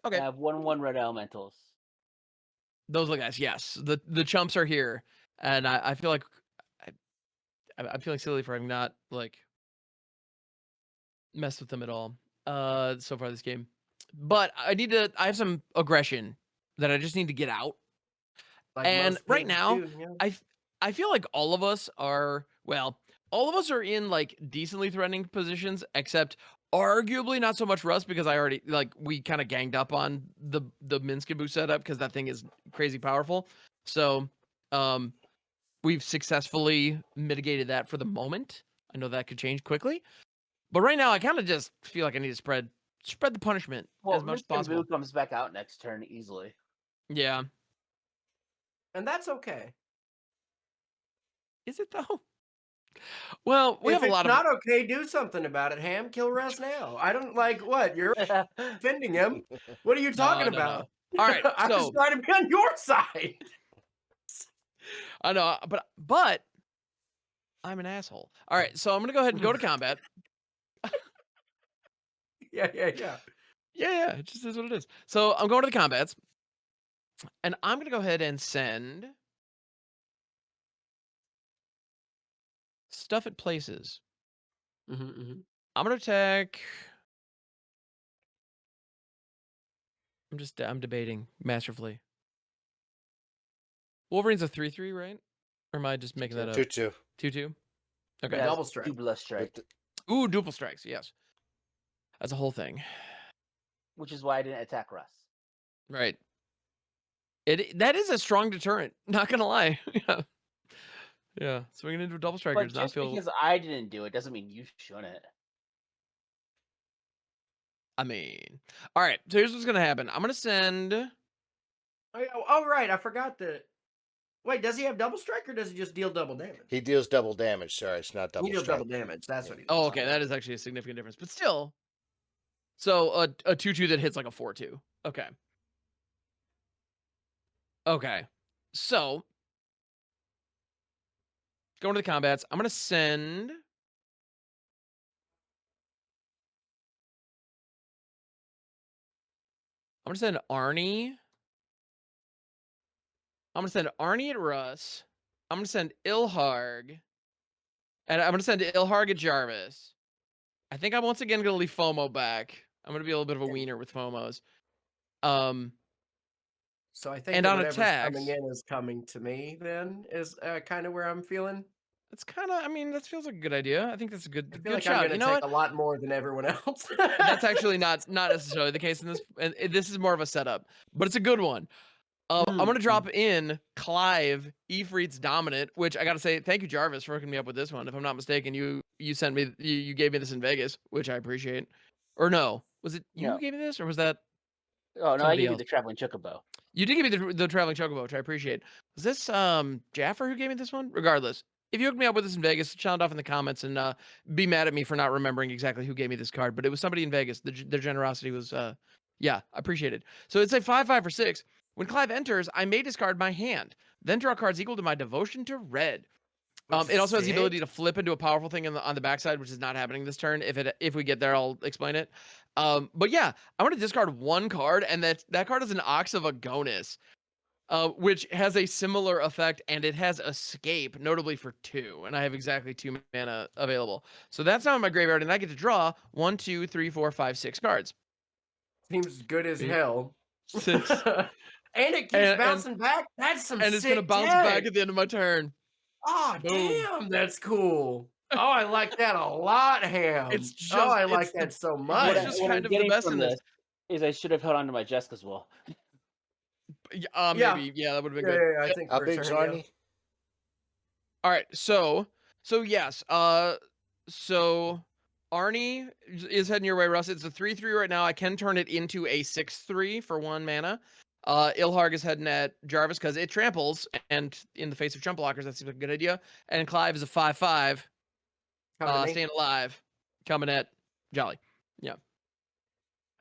A: Okay.
D: I have 1/1 red elementals.
A: Those little guys, yes. The chumps are here, and I feel like I'm feeling silly for having not like messed with them at all. So far this game, but I have some aggression that I just need to get out.
B: Like
A: And
B: most
A: right
B: things
A: now,
B: do. Yeah.
A: I feel like all of us are all of us are in like decently threatening positions, except arguably not so much Russ because I already we kind of ganged up on the Minsc boost setup because that thing is crazy powerful. So we've successfully mitigated that for the moment. I know that could change quickly, but right now I kind of just feel like I need to spread the punishment
D: Well,
A: as much as
D: Minsc and Boo
A: possible.
D: comes back out next turn easily.
A: Yeah,
B: And that's okay.
A: is it though? Well, we
B: If
A: have a
B: it's
A: lot of
B: not okay, do something about it, Ham. Kill Russ now. I don't like what? You're defending him. What are you talking
A: no.
B: about?
A: All right,
B: I'm just
A: so
B: trying to be on your side.
A: I know, but I'm an asshole. All right, so I'm gonna go ahead and go to combat.
B: Yeah.
A: Yeah, it just is what it is. So I'm going to the combats, and I'm gonna go ahead and send stuff at places.
B: Mm-hmm.
A: I'm gonna attack. I'm debating masterfully. Wolverine's a 3/3, right? Or am I just making that up?
C: 2-2.
A: 2/2. Okay.
D: Yeah,
B: Double strike.
D: Double strike,
C: But
A: Ooh, duple strikes. Yes, that's a whole thing.
D: which is why I didn't attack Russ.
A: Right. That is a strong deterrent. Not gonna lie. Yeah. Yeah. Swinging into a double striker
D: But
A: does not
D: just
A: feel.
D: because I didn't do it doesn't mean you shouldn't.
A: I mean, all right. So here's what's gonna happen. I'm gonna send.
B: Oh, right. I forgot that. Wait, does he have double strike or does he just deal double damage?
C: he deals double damage. Sorry, it's not
B: He
C: double
B: deals
C: strike.
B: double damage. That's what he
A: Oh,
B: does.
A: okay. That is actually a significant difference, but still. So a 2/2 that hits like a 4/2. Okay. Okay. So going to the combats, I'm gonna send. I'm gonna send Arnie. I'm gonna send Arnie at Russ. I'm gonna send Ilharg. And I'm gonna send Ilharg at Jarvis. I think I'm once again gonna leave FOMO back. I'm gonna be a little bit of a wiener with FOMOs.
B: So I think
A: And
B: that
A: on
B: whatever's coming
A: attacks,
B: in is coming to me. Then is kind of where I'm feeling.
A: that's kind of. I mean, that feels like a good idea. I think that's a
B: I
A: good
B: feel like I'm
A: shout.
B: going
A: You
B: to
A: know
B: take
A: what?
B: a lot more than everyone else.
A: That's actually not necessarily the case in this. And this is more of a setup, but it's a good one. I'm gonna drop in Clive Ifrit's Dominant, which I gotta say, thank you, Jarvis, for hooking me up with this one. If I'm not mistaken, you sent me you gave me this in Vegas, which I appreciate. Or no, was it you
D: No.
A: who gave me this, or was that
D: Oh no, I
A: somebody
D: gave you
A: else?
D: the traveling chocobo.
A: You did give me the traveling chocobo, which I appreciate. Was this Jaffer who gave me this one? Regardless, if you hooked me up with this in Vegas, challenge off in the comments and be mad at me for not remembering exactly who gave me this card. But it was somebody in Vegas. Their generosity was yeah, I appreciate it. So it's a 5/5 for 6. When Clive enters, I may discard my hand, then draw cards equal to my devotion to red. It also has the ability to flip into a powerful thing on the backside, which is not happening this turn. If we get there, I'll explain it. But yeah, I'm gonna discard one card, and that card is an Ox of Agonis, which has a similar effect, and it has escape, notably for 2, and I have exactly 2 mana available. So that's now in my graveyard, and I get to draw 1, 2, 3, 4, 5, 6 cards.
B: Seems good as hell.
A: 6,
B: And it keeps
A: and
B: bouncing back. That's some
A: and it's gonna
B: sick
A: bounce
B: tech.
A: back at the end of my turn.
B: Oh,
A: Boom.
B: damn, that's cool. Oh, I like that a lot, Ham.
A: It's
B: Oh, I
A: just-
B: like
A: it's the-
B: that so
A: it's
B: much.
A: just
D: What
A: kind
D: I'm
A: of the
D: getting
A: best
D: from
A: in this.
D: is I should have held on to my Jessica's wall.
B: Yeah.
A: Maybe. Yeah, that would have been good.
B: I think
C: How
B: for a
C: big's
B: turn, yeah.
C: Arnie?
A: All right, so yes, so Arnie is heading your way, Russ. It's a 3/3 right now. I can turn it into a 6/3 for 1 mana. Ilharg is heading at Jarvis because it tramples, and in the face of jump blockers, that seems like a good idea. And Clive is a 5/5,
B: Coming to me.
A: staying alive, coming at Jolly. Yeah,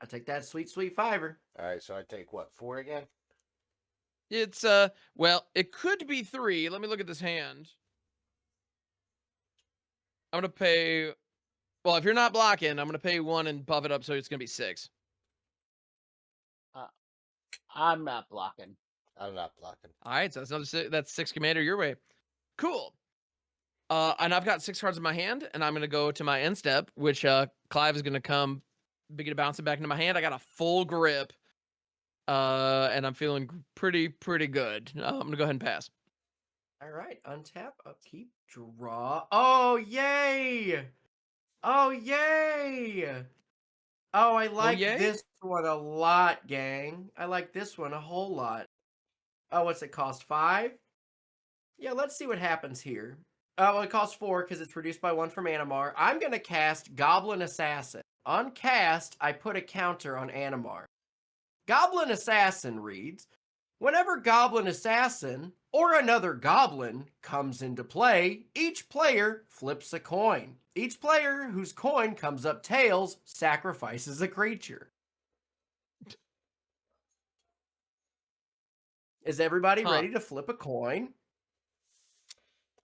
B: I take that sweet, sweet fiver.
C: All right, so I take what, 4 again?
A: it's well, it could be 3. Let me look at this hand. I'm gonna pay. Well, if you're not blocking, I'm gonna pay 1 and buff it up, so it's gonna be 6.
D: I'm not blocking.
C: I'm not blocking.
A: All right, so that's 6 commander your way. Cool. And I've got 6 cards in my hand, and I'm gonna go to my end step, which Clive is gonna come, begin to bounce it back into my hand. I got a full grip, and I'm feeling pretty good. I'm gonna go ahead and pass.
B: All right, untap, upkeep, draw. Oh, yay! Oh, yay! Oh, I like
A: yay?
B: this one a lot, gang. I like this one a whole lot. Oh, what's it cost? 5? Yeah, let's see what happens here. Well, it costs 4 because it's reduced by 1 from Animar. I'm going to cast Goblin Assassin. On cast, I put a counter on Animar. Goblin Assassin reads, whenever Goblin Assassin or another goblin comes into play, each player flips a coin. Each player whose coin comes up tails sacrifices a creature. Is everybody ready to flip a coin?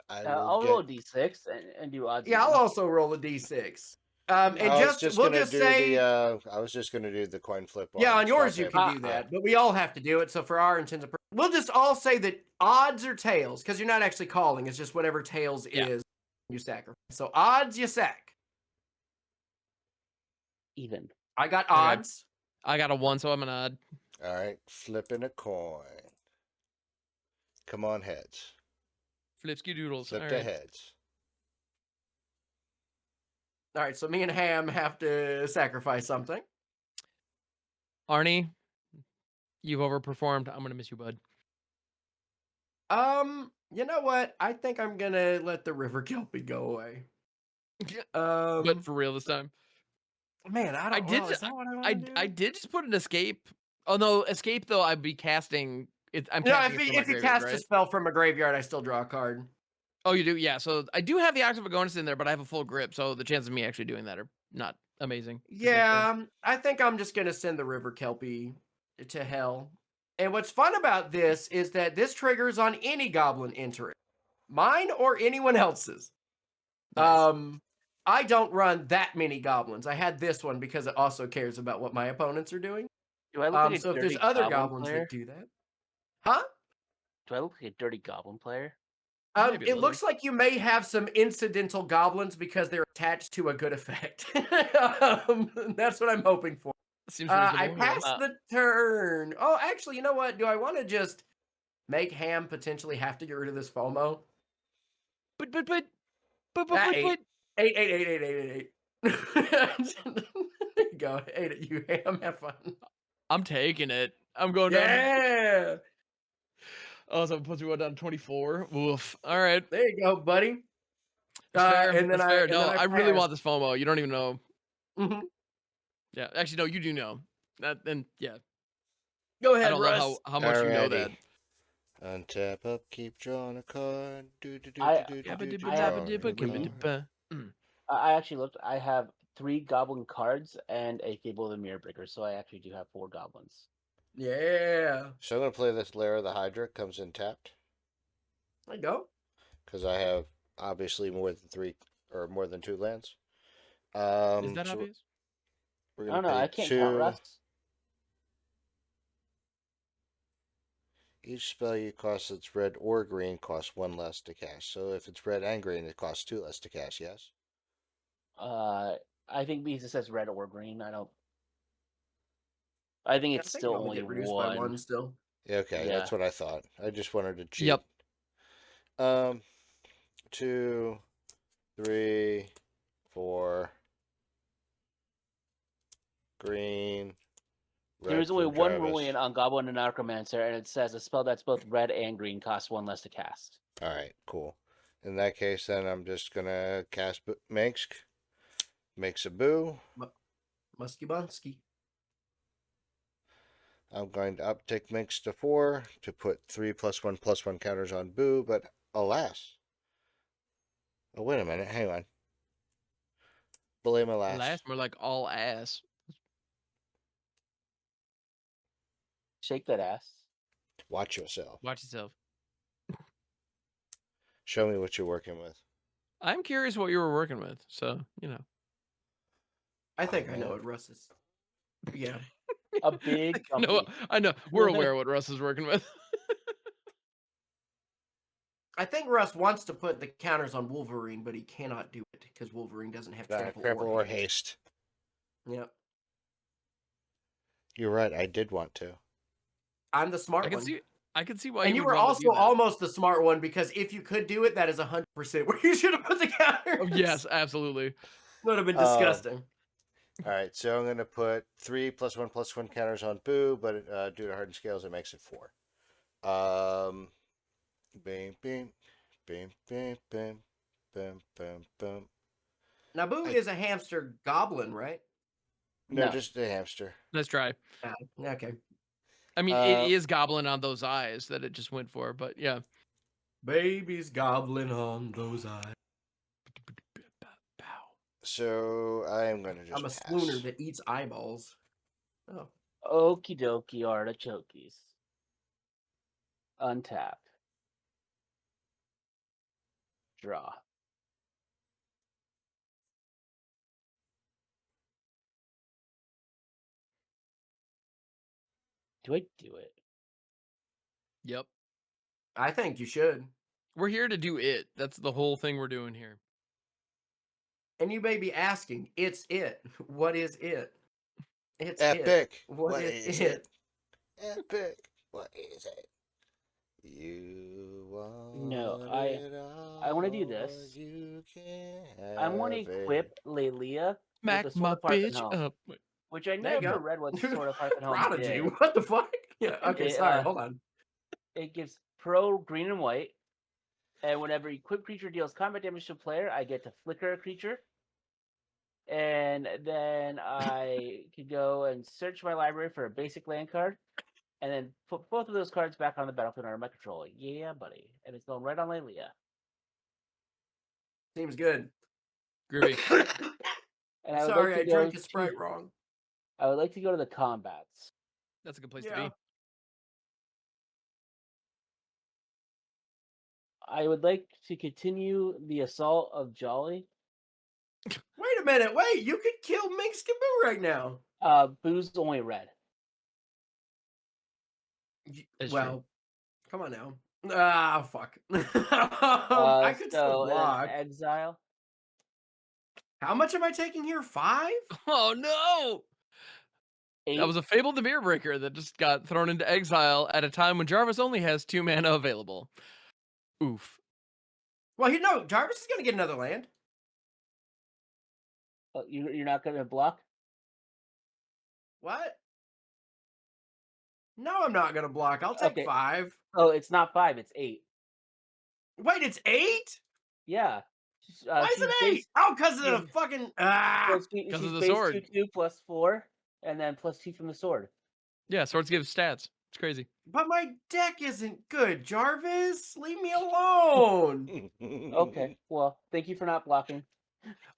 D: I'll roll a d6 and do odds.
B: Yeah, I'll also roll a d6. And
C: I was
B: just we'll just say
C: I was just gonna do the coin flip.
B: yeah, on yours you
C: swap
B: can
C: paper.
B: do that, but we all have to do it. So for our intents and purposes, we'll just all say that odds or tails, because you're not actually calling. It's just whatever tails is you sacrifice. So odds you sack.
D: Even.
B: I got
A: Okay.
B: odds.
A: I got a 1, so I'm gonna add.
C: All right, flipping a coin. Come on, heads.
A: Flipsky doodles.
C: Flip
A: All
C: the
A: right.
C: heads.
B: All right, so me and Ham have to sacrifice something.
A: Arnie, you've overperformed. I'm gonna miss you, bud.
B: You know what? I think I'm gonna let the River Kelpie go away.
A: But for real this time.
B: Man, I don't.
A: did.
B: Is that what I want to do?
A: I did just put an escape. Oh no, escape though. I'd be casting. I'm
B: No,
A: casting
B: if
A: it from my
B: he
A: graveyard,
B: casts
A: right?
B: a spell from a graveyard, I still draw a card.
A: Oh, you do? Yeah. So I do have the active bonus in there, but I have a full grip, so the chances of me actually doing that are not amazing. to say the least.
B: Yeah, I think I'm just gonna send the River Kelpie to hell. And what's fun about this is that this triggers on any goblin entering, mine or anyone else's.
A: Nice.
B: I don't run that many goblins. I had this one because it also cares about what my opponents are doing.
D: Do I look like a
B: So if
D: dirty
B: there's other
D: goblin
B: goblins
D: player?
B: that do that, huh?
D: Do I look like a dirty goblin player?
A: Maybe a
B: It
A: little.
B: looks like you may have some incidental goblins because they're attached to a good effect. That's what I'm hoping for.
A: Seems
B: I
A: reasonable.
B: passed the turn. Oh, actually, you know what? Do I want to just make Ham potentially have to get rid of this FOMO?
A: But.
B: Eight. There you go. 8 at you, Ham. Have fun.
A: I'm taking it. I'm going down.
B: Yeah.
A: Oh, so it puts me down to 24. Oof. All right.
B: There you go, buddy.
A: That's fair.
B: And then
A: That's fair.
B: and
A: No,
B: then
A: I really
B: passed.
A: want this FOMO. You don't even know.
B: Mhm.
A: Yeah. Actually, no, you do know. That then yeah.
B: Go
A: I
B: ahead,
A: don't
B: Russ.
A: know how much you know that.
C: Alrighty. Untap up, keep drawing a card.
D: I actually looked. I have 3 goblin cards and a Fable of the Mirror Breaker, so I actually do have 4 goblins.
B: Yeah.
C: So I'm gonna play this Lair of the Hydra. Comes in tapped
B: There you go.
C: because I have obviously more than 3 or more than 2 lands.
A: Is that
C: so
A: obvious?
C: we're
D: I
C: gonna
D: don't know.
C: pay
D: I can't
C: 2.
D: count Russ.
C: Each spell you cast that's red or green costs 1 less to cast. So if it's red and green, it costs 2 less to cast. Yes.
D: I think because it says red or green, I don't. I think
B: Yeah,
D: it's
B: I think
D: still
B: it only
D: only
B: get reduced
D: one.
B: by 1 still.
C: Yeah, okay,
D: Yeah.
C: that's what I thought. I just wanted to cheat.
A: Yep.
C: 2, 3, 4. Green.
D: There's
C: red
D: only
C: from
D: one
C: Jarvis.
D: ruling on Goblin and Necromancer, and it says a spell that's both red and green costs 1 less to cast.
C: All right, cool. In that case, then I'm just gonna cast Minsc. Makes a boo.
B: Musky Bunsky.
C: I'm going to uptick Minsc to 4 to put 3+1/+1 counters on boo, but alas. Oh, wait a minute. Hang on. Blame alas.
A: Last more like all ass.
D: Shake that ass.
C: Watch yourself.
A: Watch yourself.
C: Show me what you're working with.
A: I'm curious what you were working with. So, you know.
B: I think
C: Oh,
B: I know
C: man.
B: what Russ is. Yeah.
D: A big
A: No,
D: company.
A: I know. We're aware what Russ is working with.
B: I think Russ wants to put the counters on Wolverine, but he cannot do it because Wolverine doesn't have
C: Trample or haste.
B: Yep.
C: You're right. I did want to.
B: I'm the smart one.
A: I can see why
B: And
A: you
B: you
A: would
B: were
A: want to do
B: also
A: that.
B: almost the smart one because if you could do it, that is 100% where you should have put the counters.
A: Oh, yes, absolutely.
B: Would have been disgusting.
C: All right, so I'm going to put 3 +1/+1 counters on Boo, but due to hardened scales, it makes it 4. Bam, bam, bam, bam, bam, bam, bam, bam.
B: Naboo is a hamster goblin, right?
C: No,
D: No.
C: just a hamster.
A: Let's try.
B: Okay.
A: I mean, it is goblin on those eyes that it just went for, but yeah.
B: Baby's goblin on those eyes.
C: So I am going to just
B: I'm a
C: pass.
B: swooner that eats eyeballs. Oh.
D: Okie dokie artichokes. Untap. Draw. Do I do it?
A: Yep.
B: I think you should.
A: We're here to do it. That's the whole thing we're doing here.
B: And you may be asking, it's it. What is it? It's
C: Epic.
B: it. What is it?
C: Epic. What is it? You want
D: No, I want to do this.
C: You can
D: I want to
C: have it.
D: equip Laelia
A: Mac
D: with the
A: my
D: Sword of Hearth and
A: bitch
D: Home,
A: up.
D: which I
B: There you
D: never
B: go.
D: read what Sword of Hearth and Home
B: Prodigy.
D: did.
B: What the fuck? Yeah. Okay.
D: It,
B: Sorry. Hold on.
D: It gives pro green and white, and whenever equipped creature deals combat damage to a player, I get to flicker a creature. And then I could go and search my library for a basic land card, and then put both of those cards back on the battlefield under my control. Yeah, buddy. And it's going right on Laelia.
B: Seems good.
A: Groovy.
D: And I would
B: Sorry,
D: like
B: I
D: to go
B: drank a Sprite wrong.
D: I would like to go to the combats.
A: That's a good place
B: Yeah.
A: to be.
D: I would like to continue the assault of Jolly.
B: Wait a minute. Wait, you could kill Minsc and Boo right now.
D: Boo's only red.
A: That's
B: Well,
A: true.
B: come on now. Ah, fuck. I could still
D: And then
B: block.
D: exile.
B: How much am I taking here? 5?
A: Oh no!
D: 8.
A: That was a fabled the Mirror Breaker that just got thrown into exile at a time when Jarvis only has 2 mana available. Oof.
B: Well, Jarvis is going to get another land.
D: You're not going to block?
B: What? No, I'm not going to block. I'll take
D: Okay.
B: 5.
D: Oh, it's not 5, it's 8.
B: Wait, it's 8?
D: Yeah.
B: Why is
D: she's
B: it 8?
D: base-
B: Oh, because of the
D: she's-
B: fucking...
D: well,
A: Because
D: she's
A: of the
D: base
A: sword.
D: 2/2 plus 4, and then plus 2 from the sword.
A: Yeah, swords give stats. It's crazy.
B: But my deck isn't good, Jarvis. Leave me alone.
D: Okay, well, thank you for not blocking.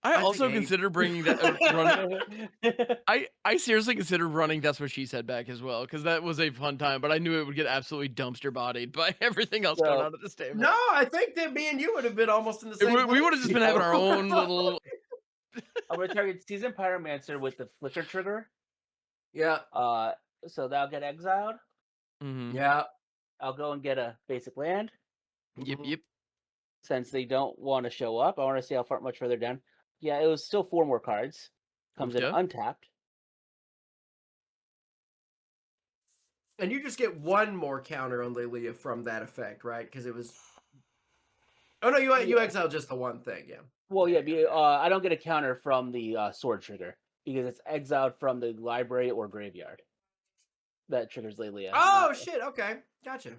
A: I
B: I
A: also
B: think 8.
A: consider bringing that. I seriously considered running That's What She Said back as well, because that was a fun time, but I knew it would get absolutely dumpster bodied by everything else going
D: So-
A: on at this table.
B: No, I think that me and you would have been almost in the same
A: We would have just been having our own little.
D: I'm going to target Seasoned Pyromancer with the flicker trigger.
B: Yeah,
D: So that'll get exiled.
A: Mhm.
B: yeah.
D: I'll go and get a basic land.
A: Yep,
B: Mhm.
A: yep.
D: Since they don't want to show up, I want to see how much further down. Yeah, it was still 4 more cards. Comes in
A: Okay.
D: untapped.
B: And you just get one more counter on Laelia from that effect, right? Because it was... Oh, no, you
D: Yeah.
B: exiled just the one thing, yeah.
D: Well, yeah, I don't get a counter from the sword trigger because it's exiled from the library or graveyard. That triggers Laelia.
B: Oh, shit, okay. Gotcha.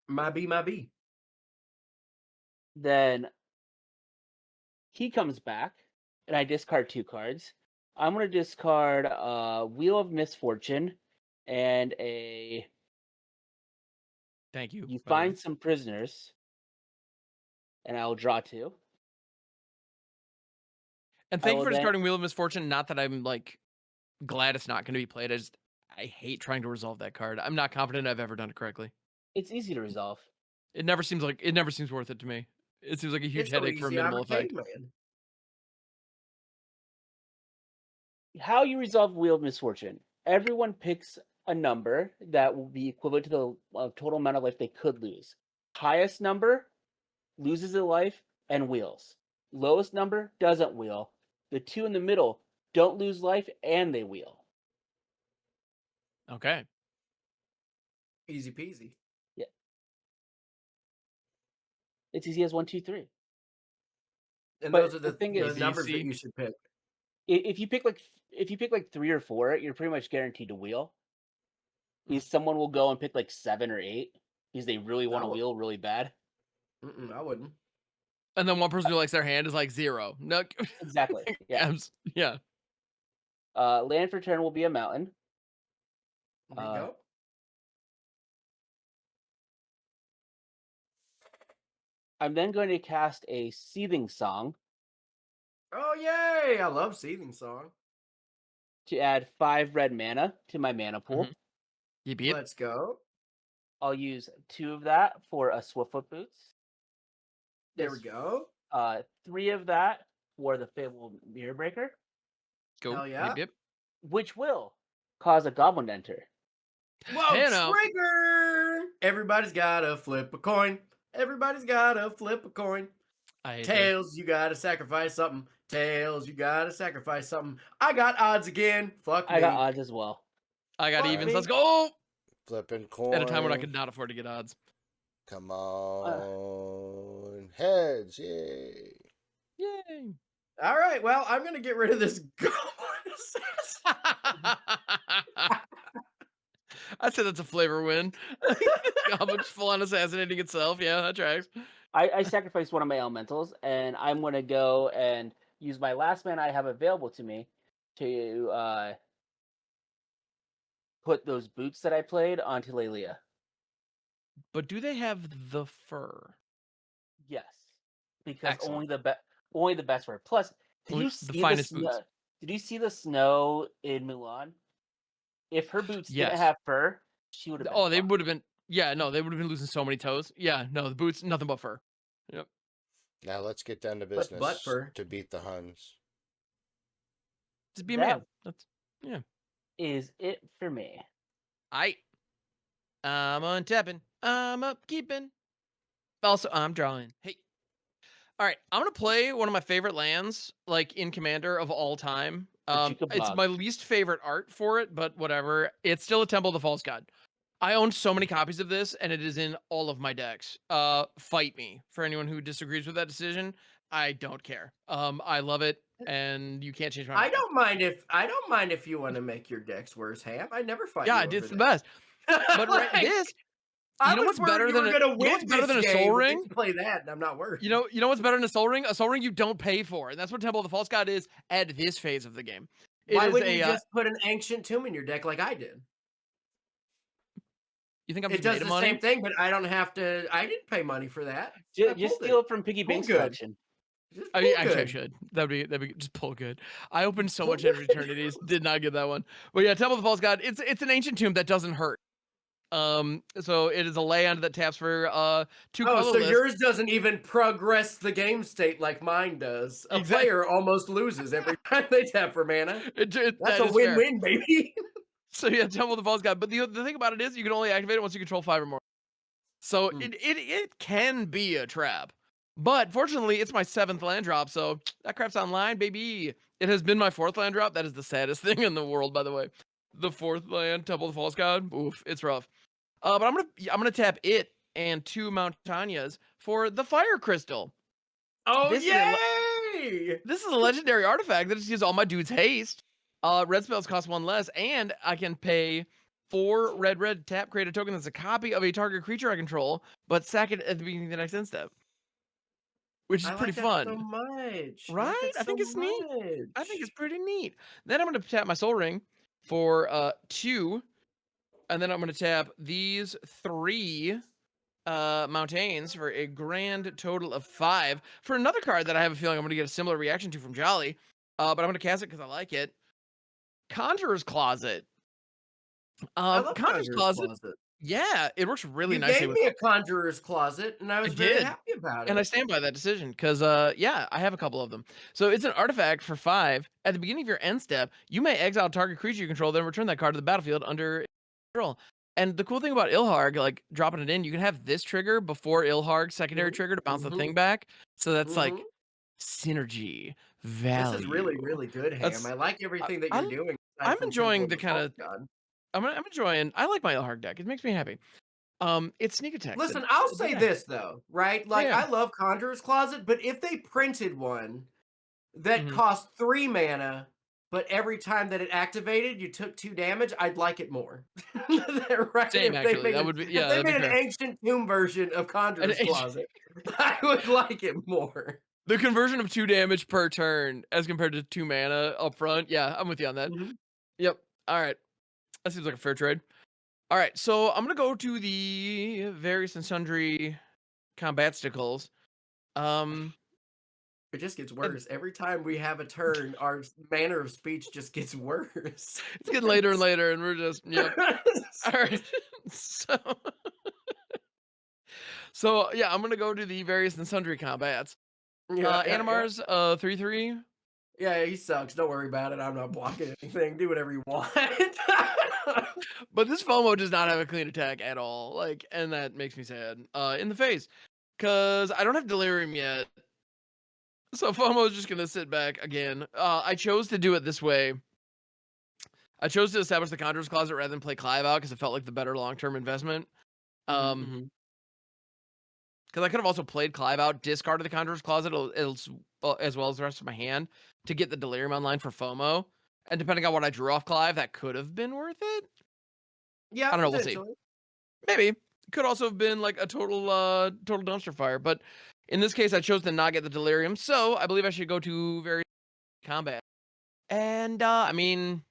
B: My B.
D: Then he comes back, and I discard 2 cards. I'm going to discard Wheel of Misfortune and a...
A: Thank you.
D: You
A: by the way.
D: find some prisoners, and I'll draw 2.
A: And
D: I
A: thank you
D: will
A: for
D: then-
A: discarding Wheel of Misfortune. Not that I'm like glad it's not going to be played. I hate trying to resolve that card. I'm not confident I've ever done it correctly.
D: It's easy to resolve.
A: It never seems worth it to me. It seems like a huge
B: It's so
A: headache for a
B: easy, I'm
A: minimal effect.
B: caveman.
D: how you resolve Wheel of Misfortune. Everyone picks a number that will be equivalent to the total amount of life they could lose. Highest number loses a life and wheels. Lowest number doesn't wheel. The two in the middle don't lose life and they wheel.
A: Okay.
B: Easy peasy.
D: Yeah. It's easy as 1, 2, 3.
B: And
D: But
B: those are
D: the
B: the,
D: thing
B: the
D: is-
B: numbers that
A: ABC.
B: you should pick.
D: If you pick like 3 or 4, you're pretty much guaranteed to wheel. Because someone will go and pick like 7 or 8 because they really want to
B: would-
D: wheel really bad.
B: I wouldn't.
A: And then one person who likes their hand is like 0. No.
D: Exactly. Yeah.
A: Yeah.
D: Land for turn will be a mountain.
B: There you go.
D: I'm then going to cast a Seething Song
B: Oh, yay! I love Seething Song.
D: to add 5 red mana to my mana pool.
A: Mhm. Yep, yep.
B: Let's go.
D: I'll use 2 of that for a Swiftfoot Boots.
B: There we go.
D: 3 of that for the Fabled Mirror Breaker,
A: Go.
B: Hell yeah.
A: Yep, yep.
D: which will cause a Goblin to enter.
B: Whoa,
A: Hey, now.
B: trigger! Everybody's gotta flip a coin. Everybody's gotta flip a coin.
A: I hate this.
B: Tails, you gotta sacrifice something. Tails, you gotta sacrifice something. I got odds again. Fuck me.
D: I got odds as well.
A: I got
B: Fuck
A: evens.
B: me.
A: Let's go.
C: Flipping coin.
A: At a time when I could not afford to get odds.
C: Come on. Heads. Yay.
A: Yay.
B: All right, well, I'm gonna get rid of this goblin assassin.
A: I said that's a flavor win. Goblin's full on assassinating itself. Yeah, that tracks.
D: I sacrificed one of my elementals, and I'm going to go and use my last mana I have available to me to put those boots that I played onto Laelia.
A: But do they have the fur?
D: Yes, because
A: Excellent.
D: only the best fur. Plus, did
A: Only
D: you
A: the
D: see
A: finest
D: snow?
A: boots.
D: Did you see the snow in Mulan? If her boots
A: Yes.
D: didn't have fur, she would have.
A: Oh, they would have been. Yeah, no, they would have been losing so many toes. Yeah, no, the boots, nothing but fur. Yep.
C: Now let's get down to
B: But
C: business
B: butt fur.
C: to beat the Huns.
A: Just be a
D: That-
A: man. That's
D: Is it for me?
A: I'm untapping. I'm upkeeping. Also, I'm drawing. Hey. All right, I'm gonna play one of my favorite lands, like in Commander of all time. It's
D: Jukabog.
A: my least favorite art for it, but whatever. It's still a Temple of the False God. I own so many copies of this, and it is in all of my decks. Fight me. For anyone who disagrees with that decision, I don't care. I love it, and you can't change my mind.
B: I don't mind if you want to make your decks worse, Ham. I never fight
A: Yeah,
B: you over
A: it's the
B: that.
A: best. But right,
B: Like,
A: this,
B: I
A: you know
B: was
A: what's
B: worried
A: better
B: you
A: than
B: were
A: a-
B: gonna
A: you know
B: win
A: what's better
B: this
A: than a
B: game,
A: Soul
B: but then
A: Ring?
B: you play that, and I'm not worried.
A: you know what's better than a Soul Ring? A Soul Ring you don't pay for, and that's what Temple of the False God is at this phase of the game. It
B: Why
A: is
B: wouldn't
A: a.
B: you just put an ancient tomb in your deck like I did?
A: You think I'm
B: It
A: just
B: does
A: made
B: the
A: of money?
B: same thing, but I don't have to. I didn't pay money for that. I
D: Just
B: pulled
D: steal
B: it.
D: it from Piggy
B: Pull
D: Banks
B: good.
D: collection.
B: Just
A: I
B: pull
A: actually I
B: good.
A: should. That'd be just pull good. I opened so
B: Pull
A: much Energy
B: good.
A: Eternities, did not get that one. But yeah, Temple of the False God. It's an ancient tomb that doesn't hurt. So it is a land that taps for 2
B: Oh, so
A: colorless.
B: yours doesn't even progress the game state like mine does. A
A: Exactly.
B: player almost loses every time they tap for mana. That's
A: That
B: a
A: is fair.
B: win-win, baby.
A: So yeah, Temple of the False God. But the thing about it is you can only activate it once you control 5 or more. So it can be a trap. But fortunately, it's my 7th land drop, so that crap's online, baby. It has been my 4th land drop. That is the saddest thing in the world, by the way. The 4th land, Temple of the False God. Oof, it's rough. But I'm gonna tap it and 2 Mountainias for the Fire Crystal.
B: Oh,
A: This is
B: yay!
A: This is a legendary artifact that just gives all my dudes haste. Red spells cost 1 less, and I can pay 4 red, tap, create a token that's a copy of a target creature I control, but sack it at the beginning of the next end step. Which is
B: I
A: pretty
B: like that
A: fun.
B: so much.
A: Right? I think
B: so
A: it's neat. I think
B: much.
A: it's pretty neat. Then I'm going to tap my Soul Ring for 2, and then I'm going to tap these 3 Mountains for a grand total of 5 for another card that I have a feeling I'm going to get a similar reaction to from Jolly. But I'm going to cast it because I like it. Conjurer's Closet.
B: I love
A: Conjurer's Closet. Yeah, it works really
B: You
A: nicely
B: gave
A: with
B: me
A: me.
B: a conjurer's closet, and I
A: I
B: was very
A: did.
B: happy about
A: And I
B: it.
A: stand by that decision because, yeah, I have a couple of them. So it's an artifact for 5. At the beginning of your end step, you may exile target creature you control, then return that card to the battlefield under control. And the cool thing about Ilharg, like dropping it in, you can have this trigger before Ilharg's secondary
B: Mhm,
A: trigger to bounce the
B: mhm,
A: thing back. So that's
B: mhm.
A: like synergy,
B: This is really,
A: value.
B: really good, Ham.
A: That's
B: I like
A: I,
B: everything that you're
A: I
B: doing aside
A: I'm
B: from
A: enjoying
B: Temple of
A: the
B: the
A: kind
B: False
A: of
B: God.
A: I'm enjoying. I like my Ilharg deck. It makes me happy. It's sneak attack.
B: Listen, I'll say
A: Yeah,
B: this though, right? Like
A: yeah.
B: I love Conjurer's Closet, but if they printed one that
A: Mhm.
B: cost 3 mana, but every time that it activated, you took 2 damage, I'd like it more. Right?
A: Same actually. That would be
B: If
A: yeah.
B: they
A: That'd be
B: made an
A: fair.
B: ancient tomb version of
A: And
B: Conjurer's Closet, I would like it more.
A: the conversion of 2 damage per turn as compared to 2 mana up front. Yeah, I'm with you on that.
B: Mhm.
A: Yep. All right. That seems like a fair trade. All right. So I'm going to go to the various and sundry combat sticles.
B: It just gets
A: And
B: worse. Every time we have a turn, our manner of speech just gets worse.
A: it's getting later and later, and we're just, yep. All right. so, so yeah, I'm going to go to the various and sundry combats.
B: Yeah.
A: Animar's 3/3.
B: Yeah, he sucks. Don't worry about it. I'm not blocking anything. Do whatever you want.
A: But this FOMO does not have a clean attack at all. Like, and that makes me sad. In the face. Because I don't have Delirium yet. So FOMO is just gonna sit back again. I chose to do it this way. I chose to establish the Conjurer's Closet rather than play Clive out because it felt like the better long-term investment.
B: Mhm,
A: Because
B: mhm.
A: I could have also played Clive out, discarded the Conjurer's Closet as well as the rest of my hand to get the Delirium online for FOMO. And depending on what I drew off Clive, that could have been worth it.
B: Yeah,
A: I don't know. We'll see.
B: potentially.
A: Maybe. Could also have been like a total dumpster fire. But in this case, I chose to not get the Delirium. So I believe I should go to very combat. And I mean,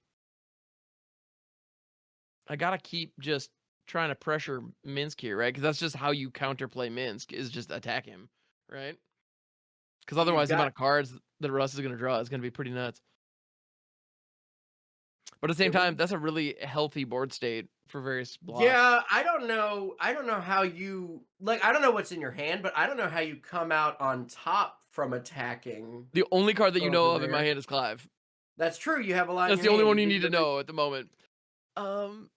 A: I gotta keep just trying to pressure Minsc here, right? Because that's just how you counterplay Minsc is just attack him, right? Because
B: You've
A: otherwise, the
B: got
A: amount of cards that Russ is gonna draw is gonna be pretty nuts. But at the same
B: it
A: time,
B: would
A: that's a really healthy board state for various blocks.
B: Yeah, I don't know. I don't know how you like I don't know what's in your hand, but I don't know how you come out on top from attacking
A: The only card that you know
B: over
A: of in my
B: there.
A: hand is Clive.
B: That's true. You have a lot in
A: That's
B: your
A: the only
B: hand.
A: one
B: You
A: you
B: did
A: need to
B: really
A: know at the moment. Um,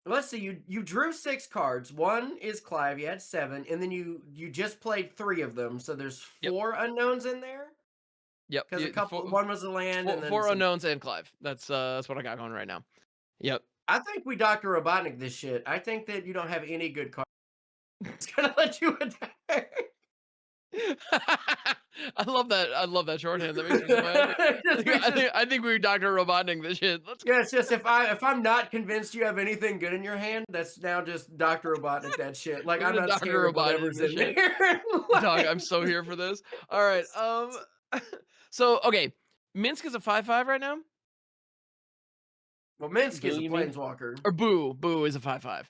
B: Let's see. You drew 6 cards. One is Clive. You had 7, and then you just played 3 of them. So there's
A: yep,
B: 4 unknowns in there.
A: yep.
B: Because a couple, one was a land, and then
A: Four
B: some.
A: unknowns and Clive. That's what I got going right now. Yep.
B: I think we Dr. Robotnik this shit. I think that you don't have any good cards. It's gonna let you attack.
A: I love that. I love that shorthand. That makes me so happy. I think we're Dr. Robotnik this shit. Let's go.
B: Yeah, it's just if I'm not convinced you have anything good in your hand, that's now just Dr. Robotnik that shit. Like
A: We're
B: I'm
A: gonna
B: not
A: Dr.
B: scared of
A: Robotnik
B: whatever's
A: this
B: in
A: shit.
B: there.
A: Dog, I'm so here for this. All right. So okay, Minsc is a 5/5 right now,
B: Well, Minsc
D: Boo,
B: is a
D: you mean?
B: planeswalker.
A: or Boo is a 5/5.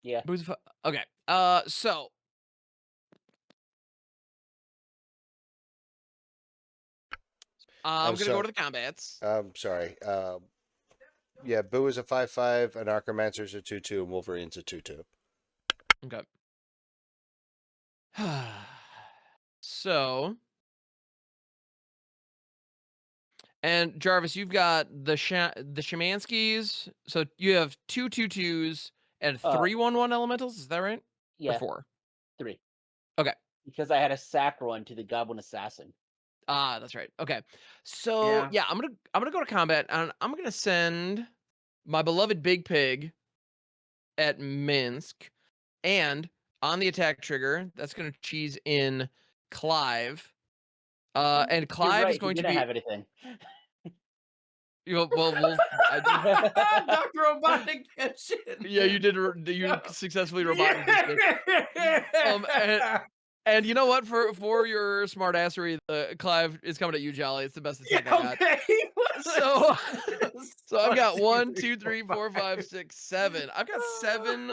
D: Yeah.
A: Boo's a okay. So I'm gonna go to the combats.
C: I'm sorry. Yeah, Boo is a 5/5, an Archomancer's a 2/2, and Wolverine's a 2/2.
A: Okay. So, and Jarvis, you've got the Shamanskis. So you have 2/2/2s and 3/1/1 elementals. Is that right? Or
D: Yeah,
A: 4?
D: 3.
A: Okay.
D: Because I had a sack run to the Goblin Assassin.
A: Ah, that's right. Okay. So
B: Yeah.
A: yeah, I'm gonna go to combat, and I'm gonna send my beloved Big Pig at Minsc, and on the attack trigger, that's gonna cheese in Clive. And
D: You're
A: Clive is
D: right, he
A: going to
D: didn't
A: be
D: have anything.
B: Dr. Robotnik that shit.
A: yeah, you did. You successfully roboted this shit. And you know what? For your smartassery, the Clive is coming at you, Jolly. It's the best attack I got.
B: Okay.
A: So I've got 1, 2, 3, 4, 5, 6, 7. I've got 7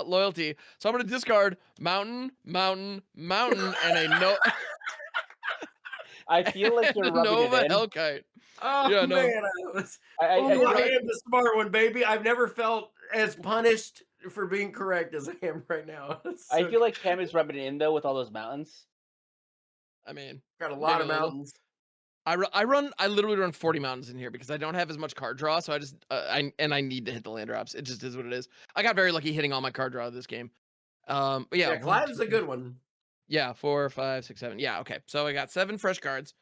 A: loyalty. So I'm gonna discard mountain, and a no.
D: I feel like you're
A: and a
D: rubbing
A: Nova
D: it in.
A: Hellkite.
B: Oh
A: Yeah,
B: man,
A: no.
B: I was.
D: I
B: I
D: you're
B: am
D: right.
B: the smart one, baby. I've never felt as punished for being correct as I am right now.
D: I
B: So
D: feel like Cam is rubbing it in though with all those mountains.
A: I mean,
B: got a
A: maybe
B: lot of
A: little.
B: mountains.
A: I literally run 40 mountains in here because I don't have as much card draw, so I just I need to hit the land drops. It just is what it is. I got very lucky hitting all my card draw this game. But yeah,
B: Yeah, Clive's a good one.
A: Yeah, 4, 5, 6, 7. Yeah, okay. So I got 7 fresh cards.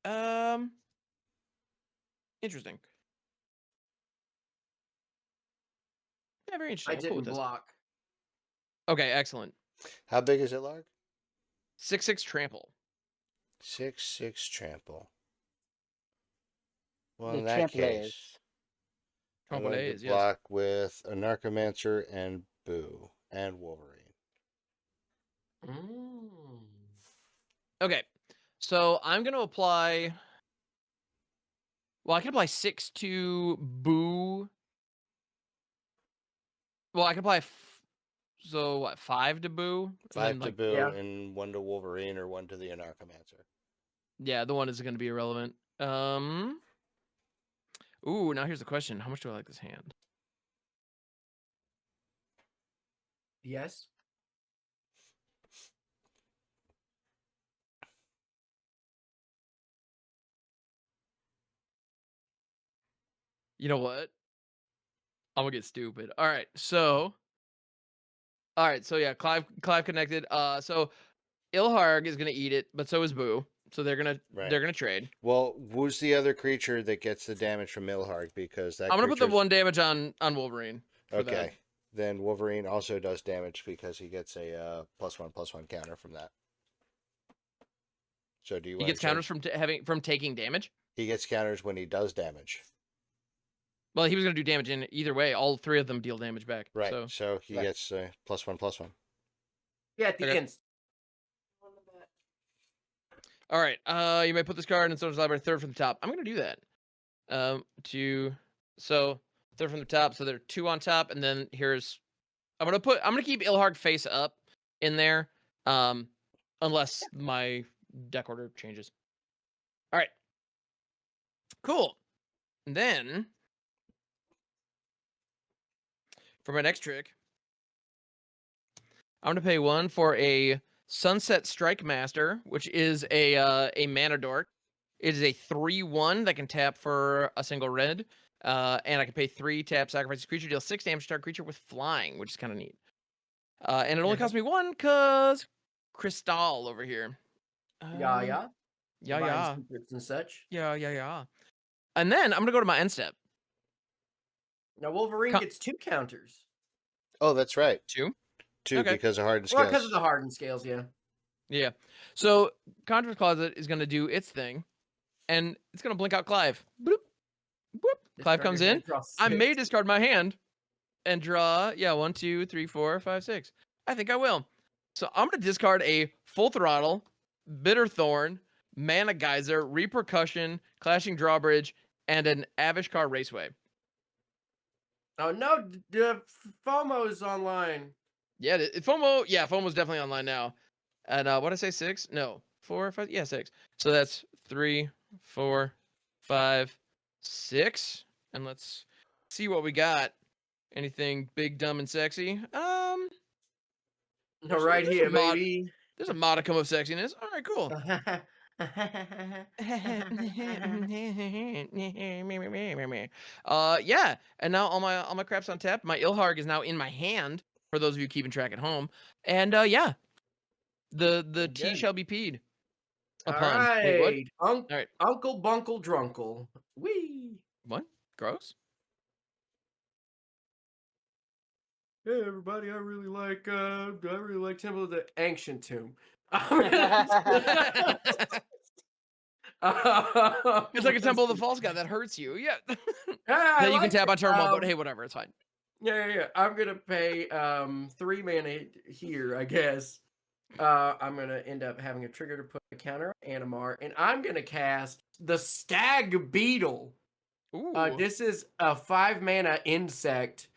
A: Interesting. Yeah, very interesting.
B: I
A: I'm cool with
B: didn't
A: this.
B: block.
A: Okay, excellent.
C: How big is Ilharg?
A: 6/6 trample.
C: 6/6 trample. Well,
D: The
C: in that
D: trample
C: case,
D: is.
C: I'm
A: Trample
C: going to
A: days, yes.
C: block with a Narcomancer and Boo and Wolverine.
A: Okay, so I'm going to apply. Well, I can apply 6 to Boo. Well, I can apply. So what? 5 to Boo. And
C: 5
A: then,
C: to
A: like,
C: Boo
B: Yeah.
C: and 1 to Wolverine or 1 to the Narcomancer.
A: yeah, the one is going to be irrelevant. Ooh, now here's the question: how much do I like this hand?
B: Yes.
A: You know what? I'm gonna get stupid. All right, so yeah, Clive connected. So Ilharg is gonna eat it, but so is Boo. So they're gonna trade.
C: Well, who's the other creature that gets the damage from Ilharg? Because that
A: I'm gonna put the
C: creature's-
A: 1 damage on Wolverine. For that.
C: Okay. Then Wolverine also does damage because he gets a +1/+1 counter from that. So do you
A: He
C: want
A: gets
C: to
A: counters from taking damage.
C: He gets counters when he does damage.
A: Well, he was gonna do damage in either way. All 3 of them deal damage back.
C: Right.
A: So
C: So he
D: Right.
C: gets +1/+1.
B: Yeah, at the
A: Okay.
B: end.
A: all right. You may put this card in someone's library 3rd from the top. I'm gonna do that. So 3rd from the top. So there are 2 on top, and then here's. I'm gonna keep Ilharg face up in there. Unless my deck order changes. All right. Cool. And then for my next trick, I'm gonna pay 1 for a Sunset Strike Master, which is a mana dork. It is a 3/1 that can tap for a single red. And I can pay 3, tap, sacrifice a creature, deal 6 damage to target creature with flying, which is kind of neat. And it only cost me 1 because Crystal over here.
B: Yeah, yeah.
A: Yeah,
B: Divine
A: yeah.
B: secrets and such.
A: Yeah. And then I'm gonna go to my end step.
B: Now Wolverine
A: Co-
B: gets 2 counters.
C: Oh, that's right.
A: 2.
C: 2
A: Okay.
C: because of hardened
B: Well,
C: scales.
B: because of the hardened scales, yeah.
A: Yeah. So Conjurer's Closet is gonna do its thing, and it's gonna blink out Clive. Boop. Boop. Clive
B: Discard
A: comes
B: your
A: in.
B: hand, draw
A: I may
B: 6.
A: discard my hand and draw, 1, 2, 3, 4, 5, 6. I think I will. So I'm gonna discard a Full Throttle, Bitter Thorn, Mana Geyser, Repercussion, Clashing Drawbridge, and an Avishkar Raceway.
B: Oh no, FOMO's online.
A: Yeah, FOMO's definitely online now. And what did I say? 6? No, 4, 5. Yeah, 6. So that's 3, 4, 5, 6. And let's see what we got. Anything big, dumb, and sexy?
B: No,
A: There's-
B: right
A: there's a
B: here,
A: mod-
B: baby.
A: There's a modicum of sexiness. All right, cool. Yeah. And now all my crap's on tap. My Ilharg is now in my hand. For those of you keeping track at home. And yeah, the tea
B: Good.
A: shall be peed.
B: All
A: Upon.
B: right.
A: Wait, what? All right.
B: Uncle Bunkle Drunkle. Wee.
A: What? Gross.
B: Hey everybody, I really like Temple of the Ancient Tomb.
A: It's like a Temple of the False God that hurts you. Yeah.
B: Yeah,
A: That you can tap on turn 1, but hey, whatever, it's fine.
B: Yeah. I'm gonna pay 3 mana here, I guess. I'm gonna end up having a trigger to put a counter on Animar, and I'm gonna cast the Stag Beetle.
A: Ooh.
B: This is a 5 mana insect.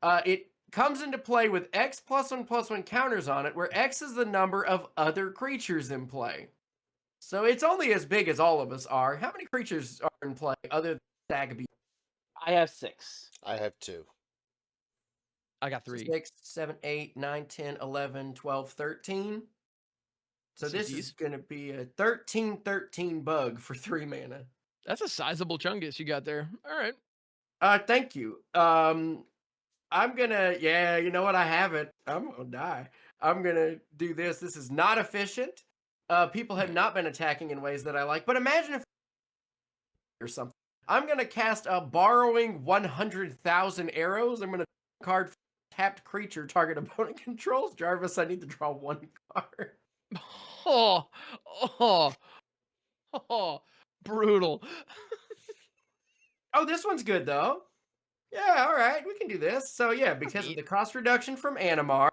B: It comes into play with X +1/+1 counters on it, where X is the number of other creatures in play. So it's only as big as all of us are. How many creatures are in play other than Stag Beetle?
D: I have 6.
C: I have 2.
A: I got 3.
B: 6, 7, 8, 9, 10, 11, 12, 13. So this is
A: CDs?
B: going to be a 13 bug for 3 mana.
A: That's a sizable chungus you got there. All right.
B: Thank you. I'm gonna, yeah, you know what? I have it. I'm gonna die. I'm gonna do this. This is not efficient. People have not been attacking in ways that I like. But imagine if or something. I'm gonna cast a borrowing 100,000 arrows. I'm gonna card tapped creature target opponent controls. Jarvis, I need to draw 1 card.
A: Oh, oh, oh, brutal.
B: Oh, this one's good though. Yeah, all right, we can do this. So yeah, because of
A: neat.
B: the cost reduction from Animar,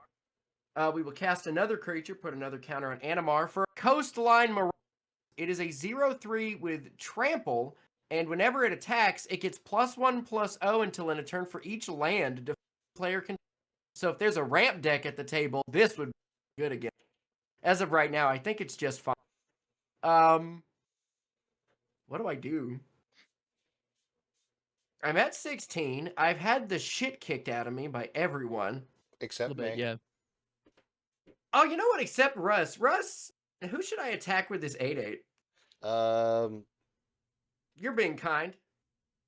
B: we will cast another creature, put another counter on Animar for a Coastline Marauder. It is a 0/3 with trample, and whenever it attacks, it gets +1/+0 until in a turn for each land the player can. So if there's a ramp deck at the table, this would be good again. As of right now, I think it's just fine. What do I do? I'm at 16. I've had the shit kicked out of me by everyone.
A: A
C: Except
A: little bit,
C: me.
A: yeah.
B: Oh, you know what? Except Russ. Russ, who should I attack with this 8/8? You're being kind.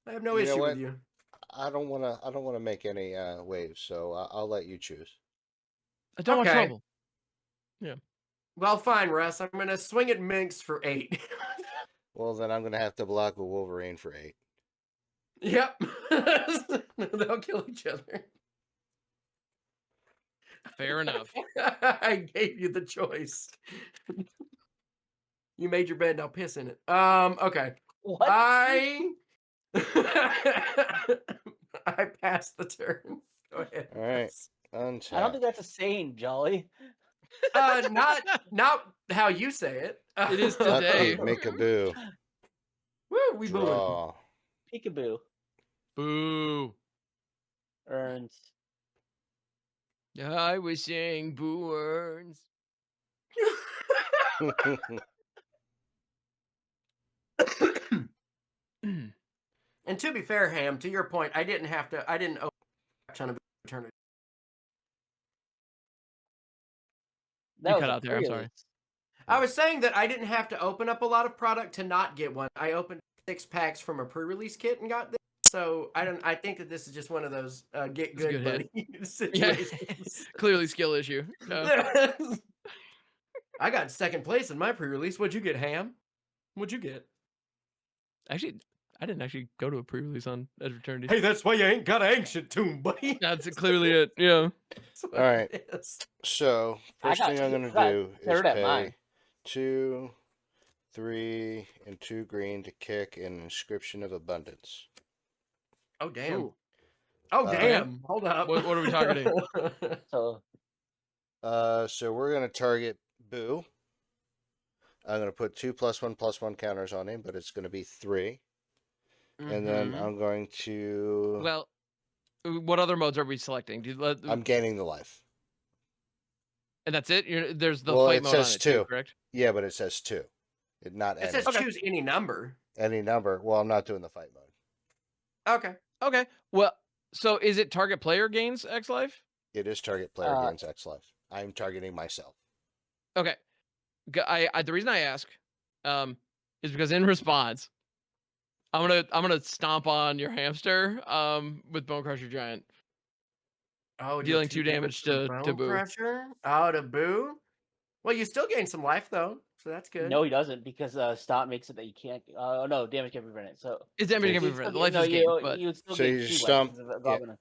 B: I have no
C: You know
B: issue
C: what?
B: with you.
C: I don't wanna make any waves, so I'll let you choose.
A: I don't want
B: Okay.
A: trouble.
B: Well, fine, Russ. I'm gonna swing at Minsc for 8.
C: Well, then I'm gonna have to block a Wolverine for 8.
B: Yep. They'll kill each other.
A: Fair enough.
B: I gave you the choice. You made your bed, now piss in it. Okay.
D: What?
B: I passed the turn. Go ahead.
C: All right.
B: Russ.
D: I don't
C: Untap.
D: think that's a saying, Jolly.
B: Not how you say it.
A: It is today.
C: Upkeep, make a boo.
B: Woo, we booing.
C: Draw.
D: Peekaboo.
A: Boo.
D: Earns.
A: I was saying boo earns.
B: And to be fair, Ham, to your point, I didn't open a ton of eternity.
D: That was
A: cut
D: a
A: out there, I'm sorry.
D: pre-release.
B: I was saying that I didn't have to open up a lot of product to not get one. I opened 6 packs from a pre-release kit and got this. So I think that this is just one of those get
A: It's a
B: good,
A: good
B: buddy
A: Yeah.
B: situations.
A: Clearly skill issue. Yeah.
B: I got 2nd place in my pre-release. What'd you get, Ham? What'd you get?
A: Actually, I didn't actually go to a pre-release on Edge of Eternity.
B: Hey, that's why you ain't got an ancient tomb, buddy.
A: That's clearly it. Yeah.
B: That's what
C: All right.
B: it is.
C: So
D: I
C: first
D: got
C: thing I'm
D: two-
C: gonna
D: I got
C: do is
D: third at mine.
C: pay 2, 3, and 2 green to kick an Inscription of Abundance.
B: Oh damn.
A: Ooh.
B: Oh
C: Uh,
B: damn. Hold up.
A: What are we targeting?
D: So
C: So we're gonna target Boo. I'm gonna put 2 +1/+1 counters on him, but it's gonna be 3. And then
B: Mhm.
C: I'm going to.
A: Well, what other modes are we selecting?
C: I'm gaining the life.
A: And that's it? There's the
C: Well,
A: fight
C: it
A: mode on
C: says
A: it too,
C: 2.
A: correct?
C: Yeah, but it says 2. Not
B: It
C: any.
B: says choose any number.
C: Any number. Well, I'm not doing the fight mode.
B: Okay.
A: Okay. Well, so is it target player gains X life?
C: It is target player gains X life. I'm targeting myself.
A: Okay. The reason I ask is because in response, I'm gonna stomp on your hamster with Bone Crusher Giant.
B: Oh,
A: Dealing 2 damage to
B: Bone
A: Boo.
B: Crusher? Oh, to Boo? Well, you still gain some life though, so that's good.
D: no, he doesn't because stop makes it that you can't. No, damage can be prevented. So
A: It's damage
C: So
A: can be
C: you
A: prevented.
D: still
A: The life
D: get-
A: is gained, but
D: you would still
C: So
D: get
C: you
D: 2
C: just
D: life
C: stomp-
D: because of a
C: yeah.
D: goblin.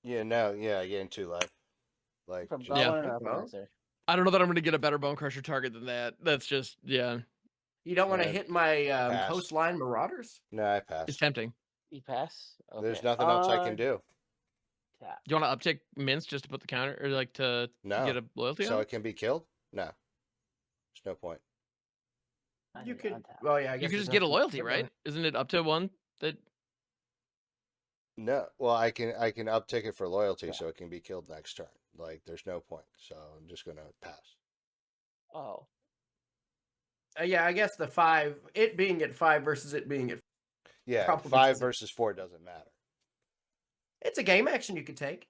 C: Yeah, no, yeah, I gain 2 life. Like,
D: From
C: just-
D: goblin or
B: Well.
D: from
A: I don't know that I'm gonna get a better Bone Crusher target than that. That's just
B: You don't want to
C: Uh,
B: hit my
C: pass.
B: Coastline Marauders?
C: no, I
A: it's
C: passed.
A: tempting.
D: You pass. Okay.
C: There's nothing else I can do.
D: Tap.
A: Do you want to uptick Minsc just to put the counter or like to
C: No.
A: get a loyalty
C: So
A: on?
C: it can be killed? No. There's no point.
D: I
B: You
D: need to
B: could.
D: untap.
B: Well, yeah, I
A: You
B: guess
A: could
B: there's
A: just get a
B: nothing-
A: loyalty, right? Isn't it up to one that?
C: No. Well, I can uptick it for loyalty,
D: Yeah.
C: so it can be killed next turn. Like, there's no point. So I'm just gonna pass.
D: Oh,
B: Yeah, I guess the 5, it being at 5 versus it being at.
C: Yeah,
B: Probably
C: 5
B: doesn't-
C: versus 4 doesn't matter.
B: It's a game action you could take.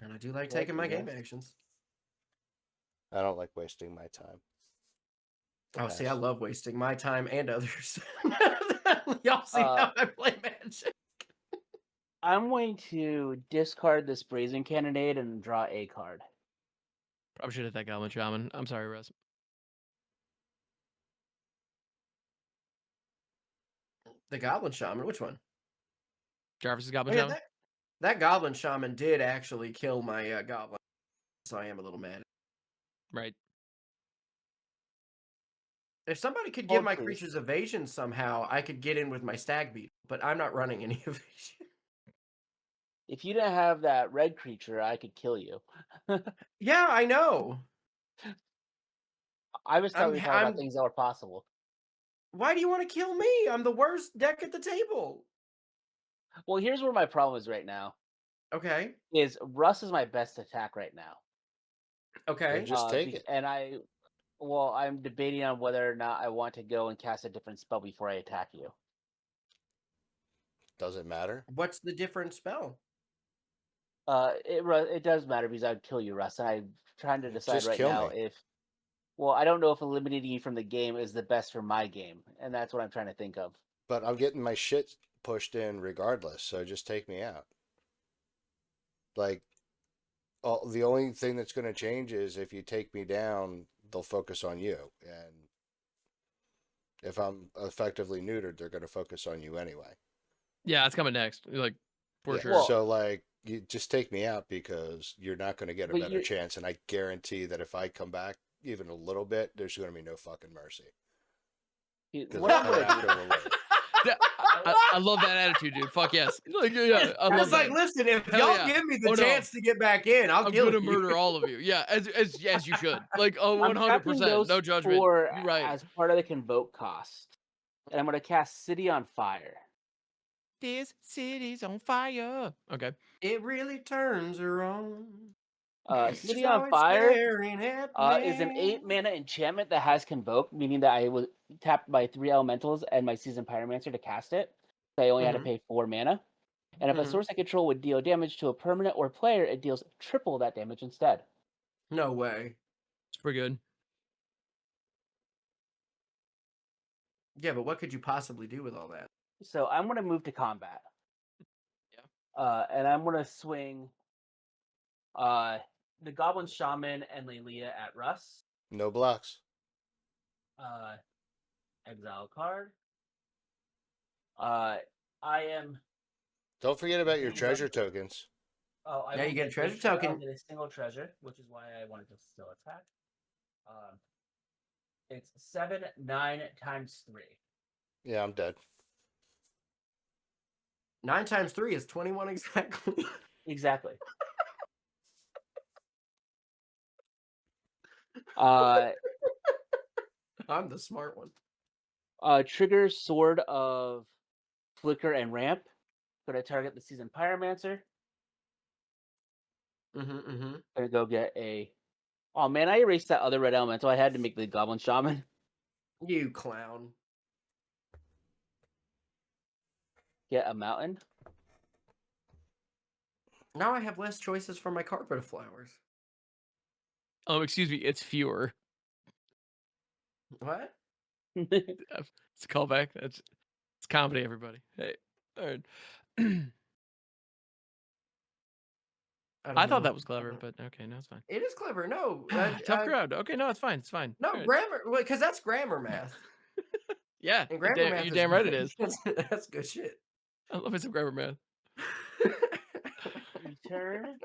B: And I do like
D: Thank
B: taking
D: you,
B: my game
D: Russ.
B: actions.
C: I don't like wasting my time.
B: Oh, see, I
C: Pass.
B: love wasting my time and others. Y'all see how I play Magic?
D: I'm going to discard this Brazen Cannonade and draw a card.
A: Probably should have that Goblin Shaman. I'm sorry, Russ.
B: The Goblin Shaman, which one?
A: Jarvis's
B: Oh,
A: Goblin
B: yeah,
A: Shaman?
B: that Goblin Shaman did actually kill my Goblin, so I am a little mad.
A: Right.
B: If somebody could give
D: Hold,
B: my
D: please.
B: creatures evasion somehow, I could get in with my Stag Beetle, but I'm not running any evasion.
D: If you didn't have that red creature, I could kill you.
B: Yeah, I know.
D: I was
B: I'm,
D: talking about
B: I'm.
D: things that were possible.
B: Why do you want to kill me? I'm the worst deck at the table.
D: Well, here's where my problem is right now.
B: Okay.
D: Is Russ is my best attack right now.
B: Okay.
C: Then just take it.
D: And I'm debating on whether or not I want to go and cast a different spell before I attack you.
C: Does it matter?
B: What's the different spell?
D: It does matter because I would kill you, Russ. And I'm trying to decide
C: Just
D: right
C: kill
D: now
C: me.
D: if. Well, I don't know if eliminating you from the game is the best for my game, and that's what I'm trying to think of.
C: But I'm getting my shit pushed in regardless, so just take me out. Like, the only thing that's going to change is if you take me down, they'll focus on you. And if I'm effectively neutered, they're going to focus on you anyway.
A: Yeah, it's coming next. Like, for
C: Yeah,
A: sure.
C: So, like, you just take me out because you're not going to get a
D: But
C: better
D: you're-
C: chance. And I guarantee that if I come back even a little bit, there's going to be no fucking mercy. Because
D: What I'm
C: I'm
D: gonna
C: after
D: do,
C: Laelia.
A: Yeah, I love that attitude, dude. Fuck yes. Like, yeah, I
B: I
A: love
B: was like,
A: that.
B: listen, if
A: Hell
B: y'all
A: yeah.
B: give me the
A: Oh, no.
B: chance to get back in, I'll
A: I'm
B: kill
A: gonna
B: you.
A: murder all of you. Yeah, as you should. Like, oh,
D: I'm tapping
A: 100%.
D: those
A: No judgment.
D: four
A: You're right.
D: as part of the convoke cost, and I'm gonna cast City on Fire.
A: This city's on fire. Okay.
B: It really turns her on.
D: City
B: She's
D: on
B: always
D: Fire
B: staring at
D: is an
B: me.
D: 8-mana enchantment that has convoke, meaning that I will tap my 3 elementals and my Seasoned Pyromancer to cast it. So I only had to
B: Mhm.
D: pay 4 mana. And if a
B: Mhm.
D: source I control would deal damage to a permanent or player, it deals triple that damage instead.
B: No way.
A: It's pretty good.
B: Yeah, but what could you possibly do with all that?
D: So I'm gonna move to combat.
A: Yeah.
D: And I'm gonna swing the Goblin Shaman and Laelia at Russ.
C: No blocks.
D: Exile card. I am.
C: Don't forget about your treasure tokens.
D: Oh, I
B: Yeah,
D: will
B: you get a treasure
D: I'll
B: token.
D: get a single treasure, which is why I wanted to still attack. It's 7, 9 times 3.
C: Yeah, I'm dead.
B: 9 times 3 is 21 exactly.
D: Exactly.
B: I'm the smart one.
D: Trigger Sword of Flicker and Ramp. Gonna target the Seasoned Pyromancer. Gonna go get a. Oh man, I erased that other red elemental. I had to make the Goblin Shaman.
B: You clown.
D: Get a mountain.
B: Now I have less choices for my carpet of flowers.
A: Excuse me. It's fewer.
B: What?
A: It's a callback. It's comedy, everybody. Hey. All right.
B: don't
A: I thought
B: know.
A: that was clever, but okay, no, it's fine.
B: It is clever. No.
A: Tough crowd. Okay, no, it's fine. It's fine.
B: No,
A: All right.
B: grammar. Because that's grammar math.
A: Yeah.
B: And grammar math
A: You're
B: is
A: damn right it
B: good.
A: is.
B: That's good shit.
A: I love me some grammar math.
D: Return.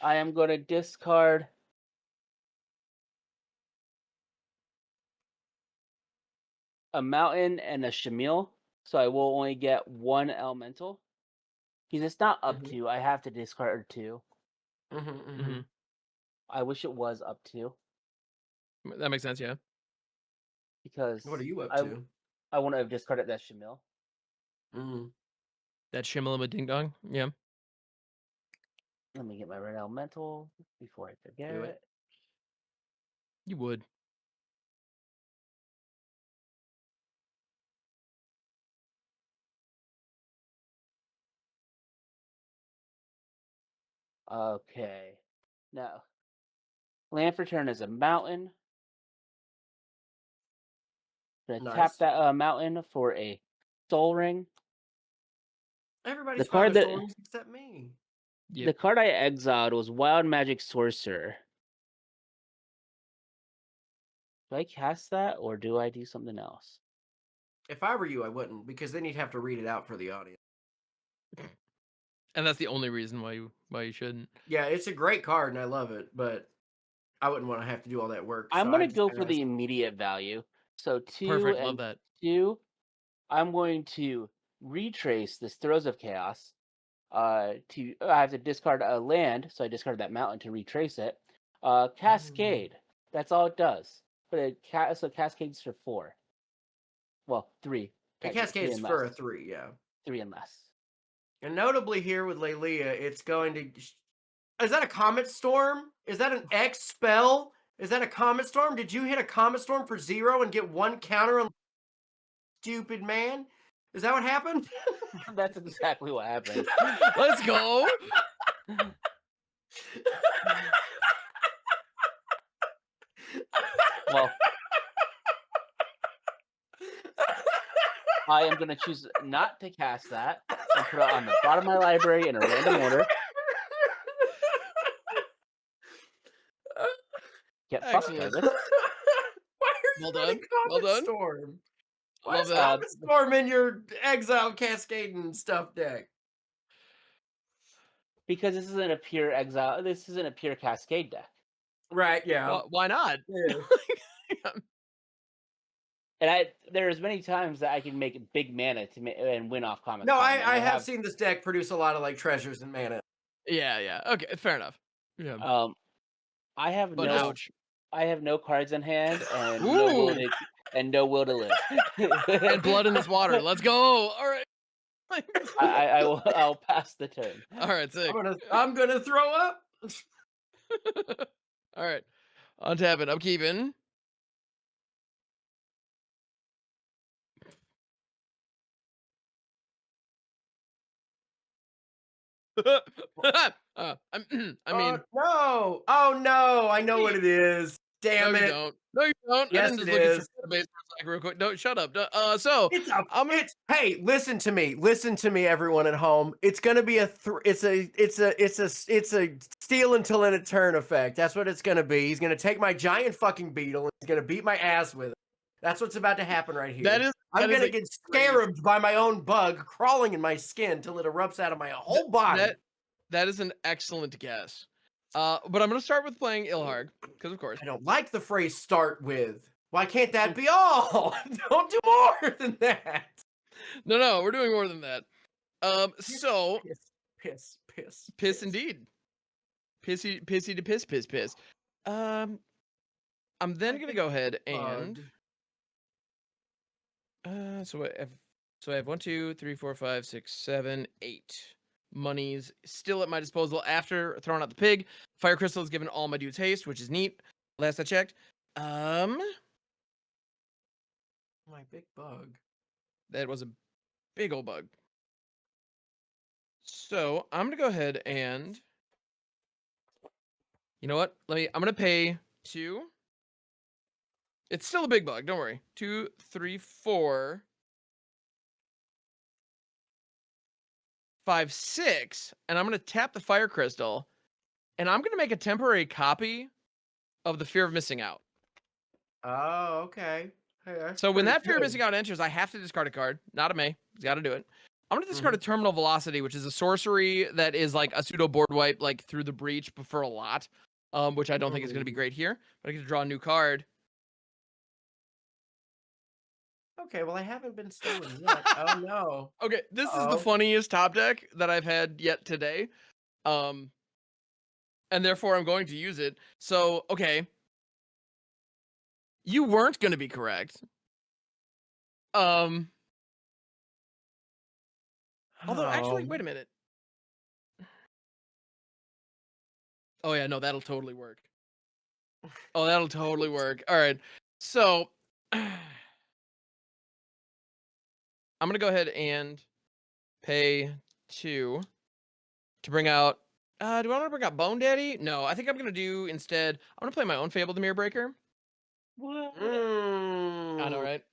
D: I am going to discard a mountain and a Shamil, so I will only get 1 elemental. Because it's not up to. I have to discard 2. I wish it was up to.
A: That makes sense, yeah.
D: Because
B: What are you up to?
D: I want to have discarded that Shamil.
A: That Shimalama Ding Dong, yeah.
D: Let me get my red elemental before I forget
B: Do it.
A: You would.
D: Okay. Now, land for turn is a mountain. Gonna tap
B: Nice.
D: that mountain for a soul ring.
B: Everybody's
D: card
B: found their
D: that-
B: stories except me.
A: Yep.
D: The card I exiled was Wild Magic Sorcerer. Do I cast that or do I do something else?
B: If I were you, I wouldn't, because then you'd have to read it out for the audience.
A: And that's the only reason why you shouldn't.
B: Yeah, it's a great card and I love it, but I wouldn't want to have to do all that work.
D: I'm
B: so
D: gonna
B: I just
D: go
B: kinda
D: for the immediate value. So 2
A: Perfect.
D: and
A: Love that.
D: 2. I'm going to retrace this Throes of Chaos. I have to discard a land, so I discarded that mountain to retrace it. Cascade. That's all it does. But so cascades for 4. Well, 3.
B: It
D: technically,
B: cascades
D: 3 and
B: for a
D: less.
B: 3, yeah.
D: 3 and less.
B: And notably here with Laelia, it's going to... Is that a Comet Storm? Is that an X spell? Is that a Comet Storm? Did you hit a Comet Storm for 0 and get 1 counter on stupid man? Is that what happened?
D: That's exactly what happened.
A: Let's go.
D: Well, I am going to choose not to cast that and put it on the bottom of my library in a random order. Get fucked,
A: Excellent.
D: Jarvis.
B: Why are
A: Well
B: you running
A: done.
B: Comet
A: Well done.
B: Storm? Why
A: Love
B: is
A: that.
B: Comet Storm in your Exile Cascading stuff deck?
D: Because this isn't a pure exile. This isn't a pure cascade deck.
B: Right, yeah.
A: Why not?
B: Yeah.
D: And there's many times that I can make big mana and win off Comet
B: No,
D: Storm,
B: I
D: and
B: have seen this deck produce a lot of like treasures and mana.
A: Yeah. Okay, fair enough. Yeah.
D: I have
A: But ouch.
D: I have no cards in hand and
A: Ooh.
D: no will to live.
A: And blood in this water. Let's go. All right.
D: I'll pass the turn.
A: All right, sick.
B: I'm gonna throw up.
A: All right. Untap it. I'm keeping. I mean,
B: no! Oh no! I know what it is. Damn
A: no,
B: it!
A: you don't. No, you don't.
B: Yes,
A: I didn't just
B: it
A: look at your
B: is.
A: database for a second real quick. No, shut up. So
B: Hey, listen to me, everyone at home. It's gonna be it's a steal until in a turn effect. That's what it's gonna be. He's gonna take my giant fucking beetle and he's gonna beat my ass with it. That's what's about to happen right here. I'm gonna get scarabed by my own bug crawling in my skin till it erupts out of my whole body.
A: That is an excellent guess. But I'm gonna start with playing Ilharg, because of course.
B: I don't like the phrase "start with." Why can't that be all? Don't do more than that.
A: No, we're doing more than that. So
B: piss
A: indeed. Pissy to piss. I'm then gonna go ahead and so I have 1, 2, 3, 4, 5, 6, 7, 8 monies still at my disposal after throwing out the pig. Fire crystal has given all my dudes haste, which is neat. Last I checked.
B: My big bug.
A: That was a big old bug. So I'm gonna go ahead and, you know what? I'm gonna pay 2. It's still a big bug. Don't worry. 2, 3, 4, 5, 6, and I'm gonna tap the fire crystal, and I'm gonna make a temporary copy of the fear of missing out.
B: Oh, okay. Hey,
A: So when that fear of missing out enters, I have to discard a card. Not a May. He's got to do it. I'm gonna discard a terminal velocity, which is a sorcery that is like a pseudo board wipe, like through the breach, but for a lot. Which I don't think is gonna be great here. But I get to draw a new card.
B: Okay, well I haven't been stolen yet. Oh no.
A: Okay, this is the funniest top deck that I've had yet today. And therefore I'm going to use it. So, okay. You weren't gonna be correct. Although actually, wait a minute. Oh yeah, no, that'll totally work. Oh, that'll totally work. All right. So I'm gonna go ahead and pay 2 to bring out Do I want to bring up Bone Daddy? No, I think I'm gonna do instead. I'm gonna play my own Fable the Mirror Breaker.
D: What?
A: I know,
B: Mm.
A: right?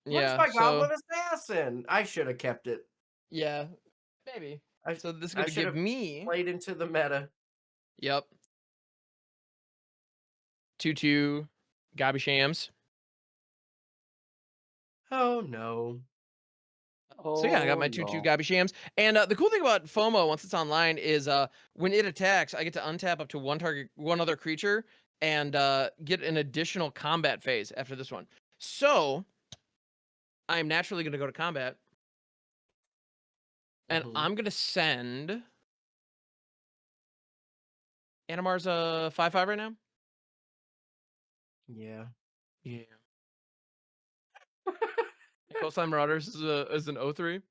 B: Where's
A: Yeah.
B: my
A: So
B: Goblin Assassin? I should have kept it.
A: yeah, maybe.
B: I,
A: So this is
B: I
A: gonna
B: should
A: give
B: have
A: me.
B: played into the meta.
A: Yep. 2/2 Gobby Shams.
B: Oh no.
A: So yeah, I got
D: Oh
A: my 2/2
D: no.
A: Gobby Shams. And the cool thing about FOMO once it's online is when it attacks, I get to untap up to one other creature and get an additional combat phase after this one. So I'm naturally going to go to combat, and
B: Mhm.
A: I'm going to send Animar's a 5/5 right now.
B: Yeah.
A: Yeah. Coastline Marauders is an 0/3,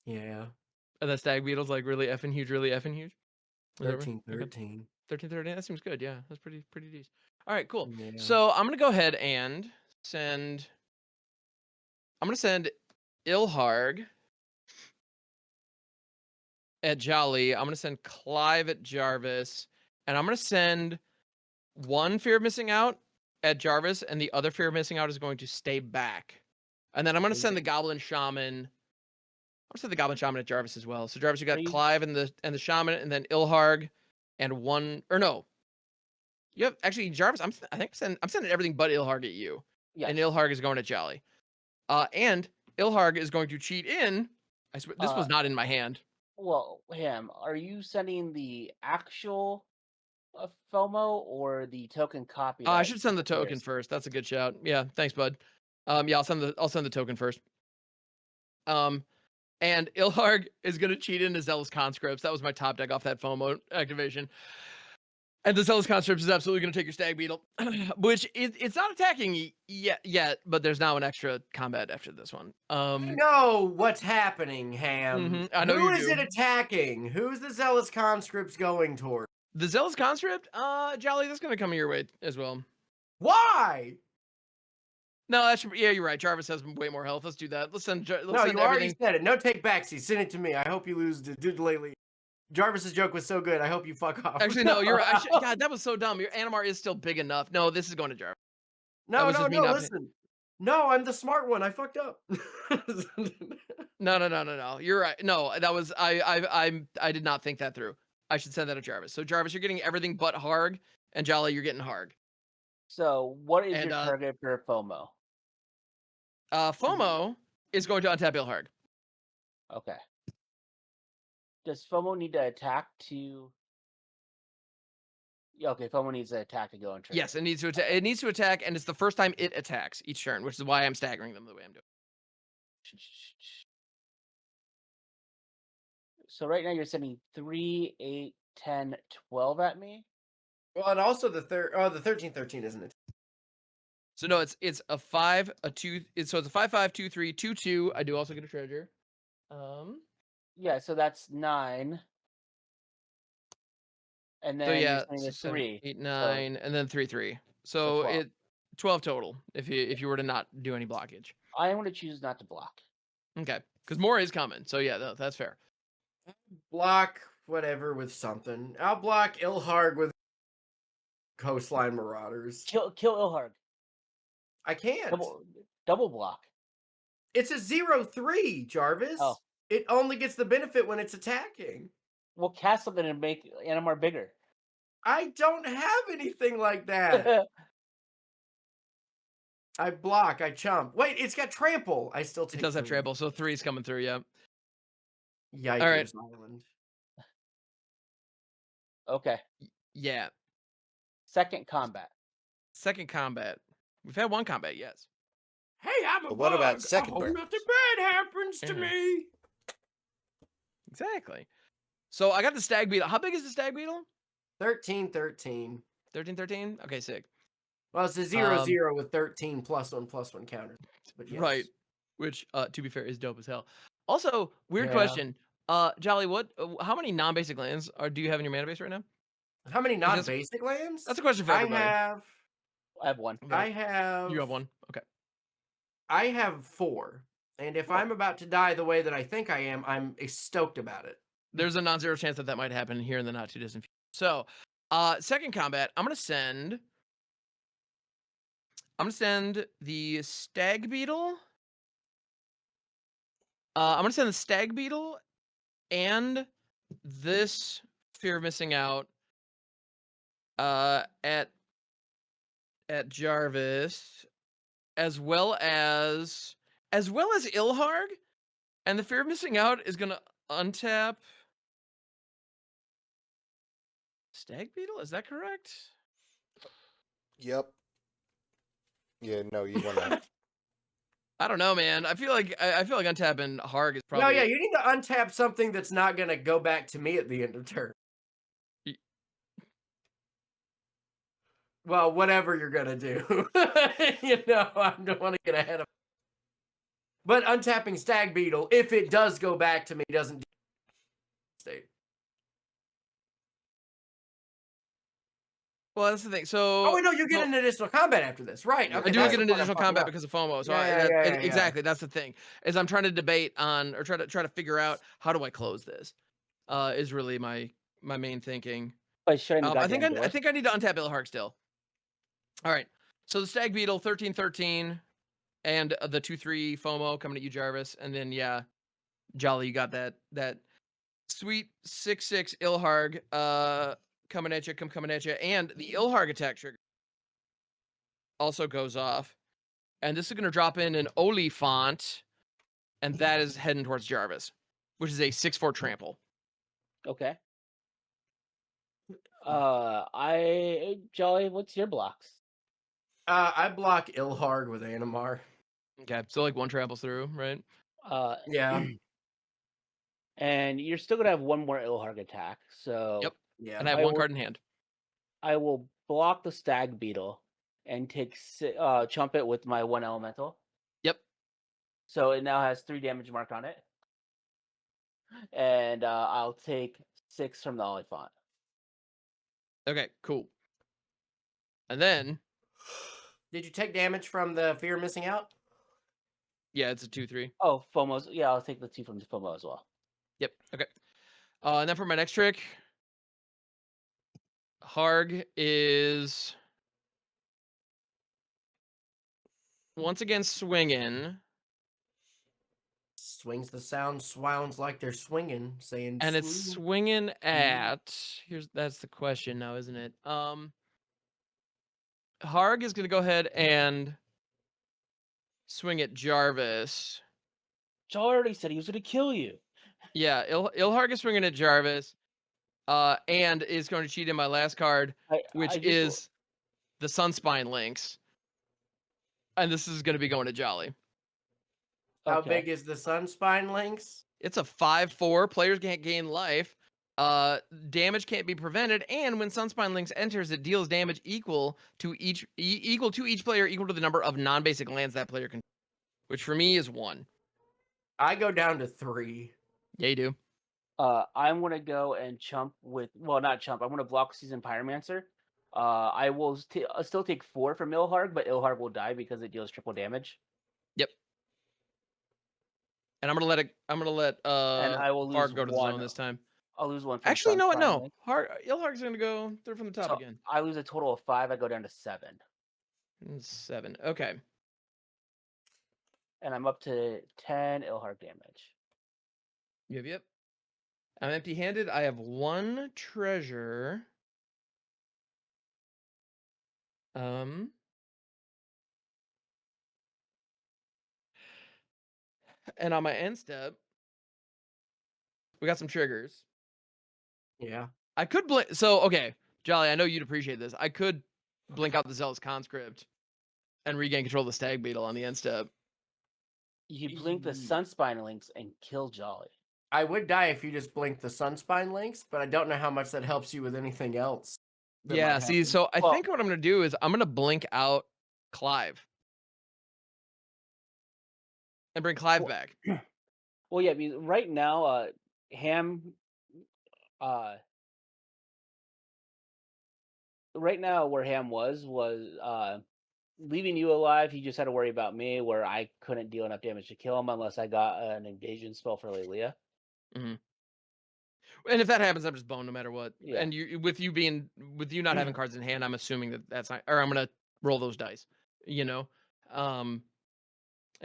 B: Yeah.
A: and that Stag Beetle's like really effing huge, really effing huge. Is that right?
B: 13,
A: Okay.
B: 13.
A: 13, 13. That seems good. Yeah, that's pretty decent. All right, cool.
B: Yeah.
A: So I'm gonna go ahead and send. I'm gonna send Ilharg at Jolly. I'm gonna send Clive at Jarvis, and I'm gonna send one Fear of Missing Out at Jarvis, and the other Fear of Missing Out is going to stay back. And then I'm gonna send the Goblin Shaman. I'm gonna send the Goblin Shaman at Jarvis as well. So Jarvis, you got
D: Are you-
A: Clive and the Shaman, and then Ilharg, and one or no. You have actually Jarvis. I think I'm sending everything but Ilharg at you,
D: Yes.
A: and Ilharg is going to Jolly. And Ilharg is going to cheat in. This was not in my hand.
D: Well, Ham, are you sending the actual FOMO or the token copy?
A: I
D: that
A: should send the token
D: appears?
A: first. That's a good shout. Yeah, thanks, bud. Yeah, I'll send the token first. And Ilharg is gonna cheat into Zealous Conscripts. That was my top deck off that FOMO activation. And the Zealous Conscripts is absolutely gonna take your Stag Beetle, which it's not attacking yet, but there's now an extra combat after this one.
B: I know what's happening, Ham.
A: I know
B: Who
A: you
B: is
A: do.
B: it attacking? Who's the Zealous Conscripts going toward?
A: The Zealous Conscript, Jolly, that's gonna come your way as well.
B: Why?
A: No, yeah, you're right. Jarvis has way more health. Let's do that. Let's send
B: No,
A: send
B: you already
A: everything.
B: said it. No take backsies. Send it to me. I hope you lose to lately. Jarvis's joke was so good. I hope you fuck off.
A: Actually, no, you're right. God, that was so dumb. Your Animar is still big enough. No, this is going to Jarvis.
B: No,
A: was just me not-
B: listen. No, I'm the smart one. I fucked up.
A: No. You're right. No, that was I did not think that through. I should send that to Jarvis. So Jarvis, you're getting everything but Harg, and Jolly, you're getting Harg.
D: So, what is
A: And,
D: your target for FOMO?
A: FOMO is going to untap Ilharg.
D: Okay. Does FOMO need to attack to? Yeah, okay, FOMO needs to attack to go and trigger.
A: Yes, it needs to attack. It needs to attack, and it's the first time it attacks each turn, which is why I'm staggering them the way I'm doing.
D: So right now you're sending 3, 8, 10, 12 at me.
B: Well, and also the 13 isn't it?
A: So no, it's a 5, a 2. So it's a 5/5, 2/3, 2/2. I do also get a treasure.
D: Yeah, so that's 9. And then
A: So yeah,
D: you're sending a
A: 7,
D: 3.
A: 8, 9, and then 3/3. So
D: 12.
A: 12 total. If you were to not do any blockage.
D: I am going to choose not to block.
A: Okay, because more is coming. So yeah, that's fair.
B: Block whatever with something. I'll block Ilharg with Coastline Marauders.
D: Kill Ilharg.
B: I can't.
D: Double block.
B: It's a 0/3, Jarvis.
D: Oh.
B: It only gets the benefit when it's attacking.
D: We'll cast something and make Animar bigger.
B: I don't have anything like that. I block, I chump. Wait, it's got trample. I still take
A: It does have
B: 3.
A: trample, so 3 is coming through. Yeah.
B: Yikers Island.
D: Okay.
A: Yeah.
D: Second combat.
A: Second combat. We've had one combat, yes.
B: Hey, I'm a
C: But what about
B: bug.
C: second
B: I hope
C: burn?
B: nothing bad happens to
A: Yeah.
B: me.
A: Exactly. So I got the Stag Beetle. How big is the Stag Beetle?
B: 13, 13.
A: 13, 13? Okay, sick.
B: Well, it's a 0/0 with 13 +1/+1 counters. But yes.
A: Right. Which, to be fair, is dope as hell. Also, weird
B: Yeah.
A: question. Jolly, how many non-basic lands do you have in your mana base right now?
B: How many
A: Because
B: non-basic lands?
A: That's a question for everybody.
D: I have 1.
B: I have
A: You have one. Okay.
B: I have 4. And if I'm about to die the way that I think I am, I'm stoked about it.
A: There's a non-zero chance that might happen here in the not too distant future. So, second combat, I'm gonna send the stag beetle. I'm gonna send the stag beetle and this fear of missing out at Jarvis, as well as Ilharg, and the fear of missing out is gonna untap stag beetle. Is that correct?
C: Yep. Yeah, no, you want to.
A: I don't know, man. I feel like untapping Harg is
B: No,
A: probably.
B: yeah, you need to untap something that's not going to go back to me at the end of turn.
A: Y-
B: Well, whatever you're going to do. I don't want to get ahead of. But untapping Stag Beetle, if it does go back to me, doesn't state.
A: Well, that's the thing. So.
B: Oh, wait, no, you get an additional combat after this, right?
C: Yeah,
B: Okay,
A: I do
B: that's
A: get
B: the
A: an
B: part I'm
A: additional
B: fucking
A: combat
B: up.
A: because of FOMO. So
B: Yeah.
A: exactly, that's the thing. Is I'm trying to debate on or try to figure out how do I close this. Is really my main thinking.
D: By shutting the
A: I think
D: goddamn door.
A: I think I need to untap Ilharg still. All right. So the Stag Beetle 13/13 and the 2/3 FOMO coming at you, Jarvis, and then Jolly, you got that sweet 6/6 Ilharg coming at you, and the Ilharg attack trigger also goes off. And this is going to drop in an Oliphant, and that is heading towards Jarvis, which is a 6/4 trample.
D: Okay. Jolly, what's your blocks?
B: I block Ilharg with Animar.
A: Okay, so like one tramples through, right?
B: Yeah.
D: And you're still gonna have one more Ilharg attack. So
A: Yep.
B: Yeah.
A: And I have one card in hand.
D: I will block the Stag Beetle and take chump it with my one elemental.
A: Yep.
D: So it now has 3 damage marked on it. And I'll take 6 from the Oliphant.
A: Okay, cool. And then,
B: Did you take damage from the fear of missing out?
A: yeah, it's a 2/3.
D: Oh, FOMO's. Yeah, I'll take the 2 from the FOMO as well.
A: Yep. Okay. And then for my next trick, Harg is once again swinging.
B: Swings the sounds like they're swinging, saying.
A: And it's swinging at that's the question now, isn't it? Harg is gonna go ahead and swing at Jarvis.
D: Joel already said he was gonna kill you.
A: Yeah, Ilharg is swinging at Jarvis, and is going to cheat in my last card, which is the Sunspine Lynx. And this is going to be going to Jolly.
B: How big is the Sunspine Lynx?
A: It's a 5/4. Players can't gain life. Damage can't be prevented, and when Sunspine Lynx enters, it deals damage equal to each player, equal to the number of non-basic lands that player can, which for me is 1.
B: I go down to 3.
A: Yeah, you do.
D: I'm gonna go and chump with not chump. I'm gonna block Season Pyromancer. I will still take 4 from Ilharg, but Ilharg will die because it deals triple damage.
A: Yep. And I'm gonna let
D: and I will lose
A: Harg go to the
D: 1.
A: zone this time.
D: I'll lose 1. From
A: Actually, no,
D: Sunspine Lynx.
A: Ilharg's gonna go through from the top
D: So
A: again.
D: I lose a total of 5. I go down to 7.
A: 7. Okay.
D: And I'm up to 10 Ilharg damage.
A: Yep. I'm empty-handed. I have 1 treasure. And on my end step, we got some triggers.
B: Yeah.
A: I could blink. So, okay, Jolly, I know you'd appreciate this. I could blink out the Zealous Conscript and regain control of the Stag Beetle on the end step.
D: You blink the Sunspine Lynx and kill Jolly.
B: I would die if you just blinked the Sunspine Lynx, but I don't know how much that helps you with anything else.
A: Yeah, see, so I think what I'm going to do is I'm going to blink out Clive. And bring Clive back.
D: Well, yeah, because right now, right now where Ham was leaving you alive. He just had to worry about me, where I couldn't deal enough damage to kill him unless I got an invasion spell for Laelia.
A: Mm-hmm. And if that happens, I'm just boned no matter what.
D: Yeah.
A: And with you not having cards in hand, I'm assuming that's not, or I'm gonna roll those dice. You know, and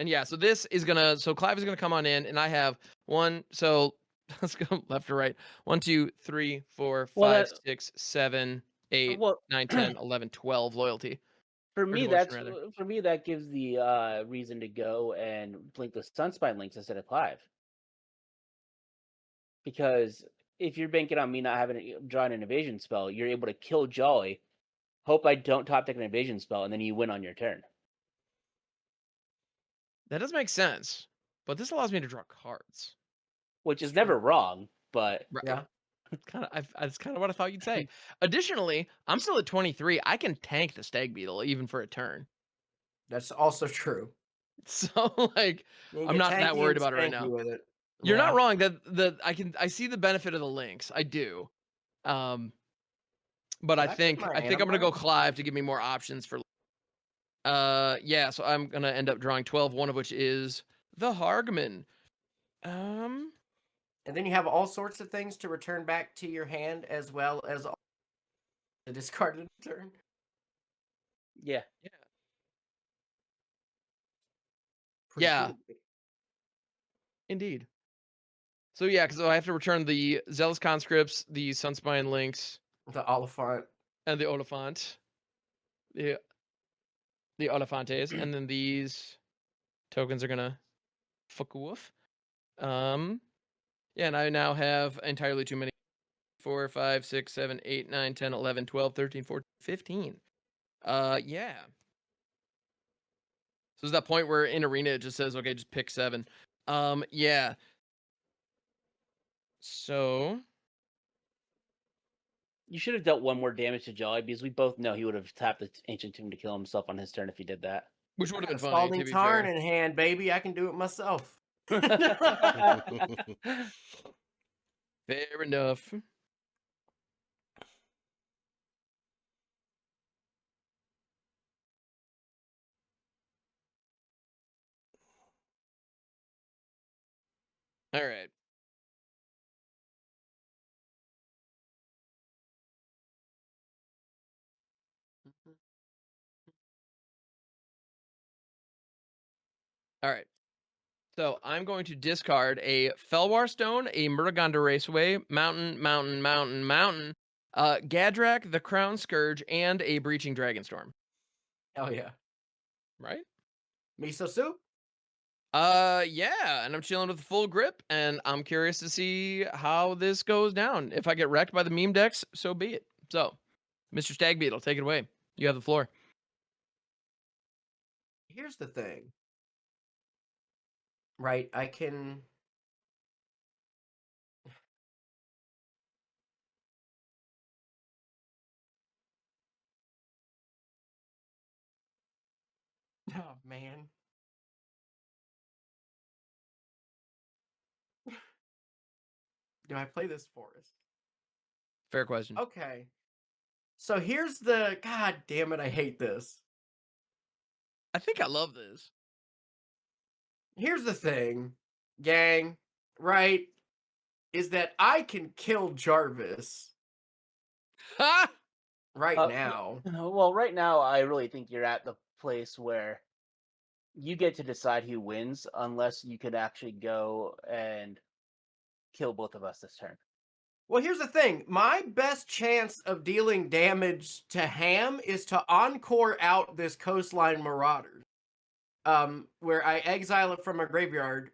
A: yeah. So this is so Clive is gonna come on in, and I have one. So let's go left or right. 1, 2, 3, 4,
D: Well,
A: 5, 6, 7, 8,
D: well,
A: 9, 10, 11, 12 loyalty.
D: for
A: Or
D: me,
A: devotion, rather.
D: for me that gives the reason to go and blink the Sunspine links instead of Clive. Because if you're banking on me not having drawn an evasion spell, you're able to kill Jolly. Hope I don't top deck an evasion spell, and then you win on your turn.
A: That does make sense, but this allows me to draw cards.
D: Which
B: It's
D: is never
B: true.
D: wrong, but
A: Right.
B: Yeah.
A: That's kind of what I thought you'd say. Additionally, I'm still at 23. I can tank the Stag Beetle even for a turn.
B: That's also true.
A: So like,
B: You can
A: I'm
B: get
A: not that
B: tanky
A: worried
B: and
A: about it right
B: spanky
A: now.
B: with it.
A: You're not
B: Yeah.
A: wrong that I see the benefit of the links. I do. But
B: Did
A: I
B: I put
A: think
B: my
A: I'm gonna go
B: Animar?
A: Clive to give me more options for. Yeah. So I'm gonna end up drawing 12. One of which is the Hargman.
B: And then you have all sorts of things to return back to your hand, as well as all the discarded turn.
D: yeah.
B: Pretty
A: Yeah.
B: cool.
A: Indeed. So yeah, because I have to return the Zealous Conscripts, the Sunspine Links,
B: The Oliphant.
A: and the Oliphant. The Olifantes, and then these tokens are gonna fuck a woof. Yeah, and I now have entirely too many. 4, 5, 6, 7, 8, 9, 10, 11, 12, 13, 14, 15. Yeah. So there's that point where in arena it just says, okay, just pick 7. Yeah. So
D: You should have dealt one more damage to Jolly because we both know he would have tapped the Ancient Tomb to kill himself on his turn if he did that.
A: which
B: I
A: would have
B: got
A: been
B: a
A: funny,
B: Scalding
A: to be
B: Tarn
A: fair.
B: in hand, baby. I can do it myself.
A: Fair enough. All right. All right. So I'm going to discard a Felwar Stone, a Muruganda Raceway, Mountain, Gadrak, the Crown Scourge, and a Breaching Dragonstorm.
B: Hell yeah.
A: Right?
B: Miso soup?
A: Yeah, and I'm chilling with full grip, and I'm curious to see how this goes down. If I get wrecked by the meme decks, so be it. So, Mr. Stag Beetle, take it away. You have the floor.
B: Here's the thing. Right, I can... Oh, man. Do I play this forest?
A: Fair question.
B: Okay. So here's the... God damn it, I hate this.
A: I think I love this.
B: Here's the thing, gang, right? Is that I can kill Jarvis
A: Ha!
B: right
D: Uh,
B: now.
D: Well, right now, I really think you're at the place where you get to decide who wins, unless you could actually go and kill both of us this turn.
B: Well, here's the thing. My best chance of dealing damage to Ham is to encore out this Coastline Marauders, where I exile it from a graveyard.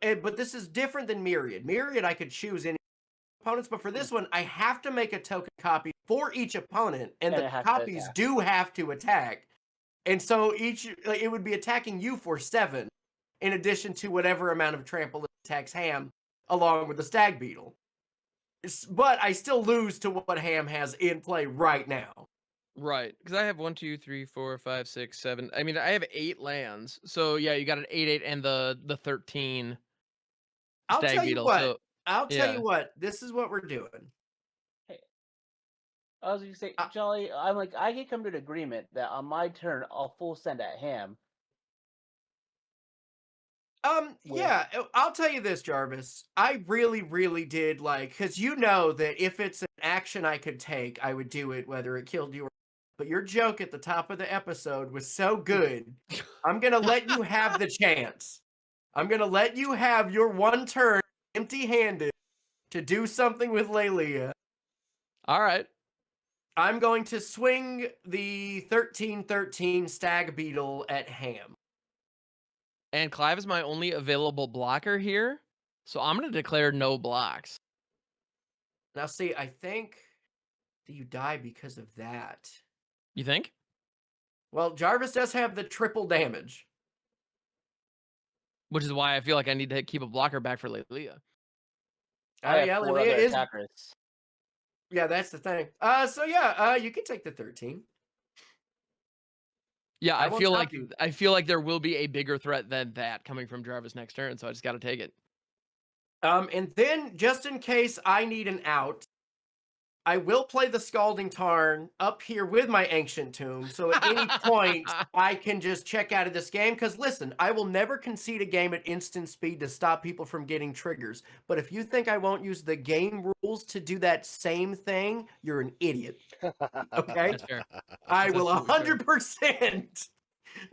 B: But this is different than Myriad. Myriad, I could choose any opponents, but for this one, I have to make a token copy for each opponent, and
D: And
B: the
D: it has to
B: copies
D: attack.
B: do have to attack. And so it would be attacking you for 7, in addition to whatever amount of trample it attacks Ham, along with the Stag Beetle. But I still lose to what Ham has in play right now.
A: Right, because I have 1, 2, 3, 4, 5, 6, 7. I mean, I have 8 lands. So yeah, you got an 8/8 and the 13
B: I'll
A: Stag
B: tell you
A: Beetle.
B: what.
A: So
B: I'll tell
A: yeah.
B: you what. This is what we're doing.
D: Hey, I was going to say,
B: Uh,
D: Jolly, I'm like, I can come to an agreement that on my turn, I'll full send at Ham.
B: Yeah, I'll tell you this, Jarvis. I really, really did like, because you know that if it's an action I could take, I would do it, whether it killed you or. But your joke at the top of the episode was so good. I'm gonna let you have the chance. I'm gonna let you have your one turn, empty-handed, to do something with Laelia.
A: All right.
B: I'm going to swing the 1313 Stag Beetle at Ham.
A: And Clive is my only available blocker here, so I'm going to declare no blocks.
B: Now, see, I think that you die because of that.
A: You think?
B: Well, Jarvis does have the triple damage.
A: Which is why I feel like I need to keep a blocker back for Laelia.
D: I have
B: Yeah,
D: 4
B: Laelia
D: other
B: is.
D: attackers.
B: Yeah, that's the thing. So you can take the 13.
A: Yeah,
B: I
A: I
B: won't
A: feel
B: stop
A: like
B: you.
A: I feel like there will be a bigger threat than that coming from Jarvis next turn, so I just got to take it.
B: And then just in case I need an out, I will play the Scalding Tarn up here with my Ancient Tomb, so at any point I can just check out of this game. Because listen, I will never concede a game at instant speed to stop people from getting triggers. But if you think I won't use the game rules to do that same thing, you're an idiot. Okay?
A: That's fair.
B: I
A: That's
B: will
A: absolutely fair.
B: 100%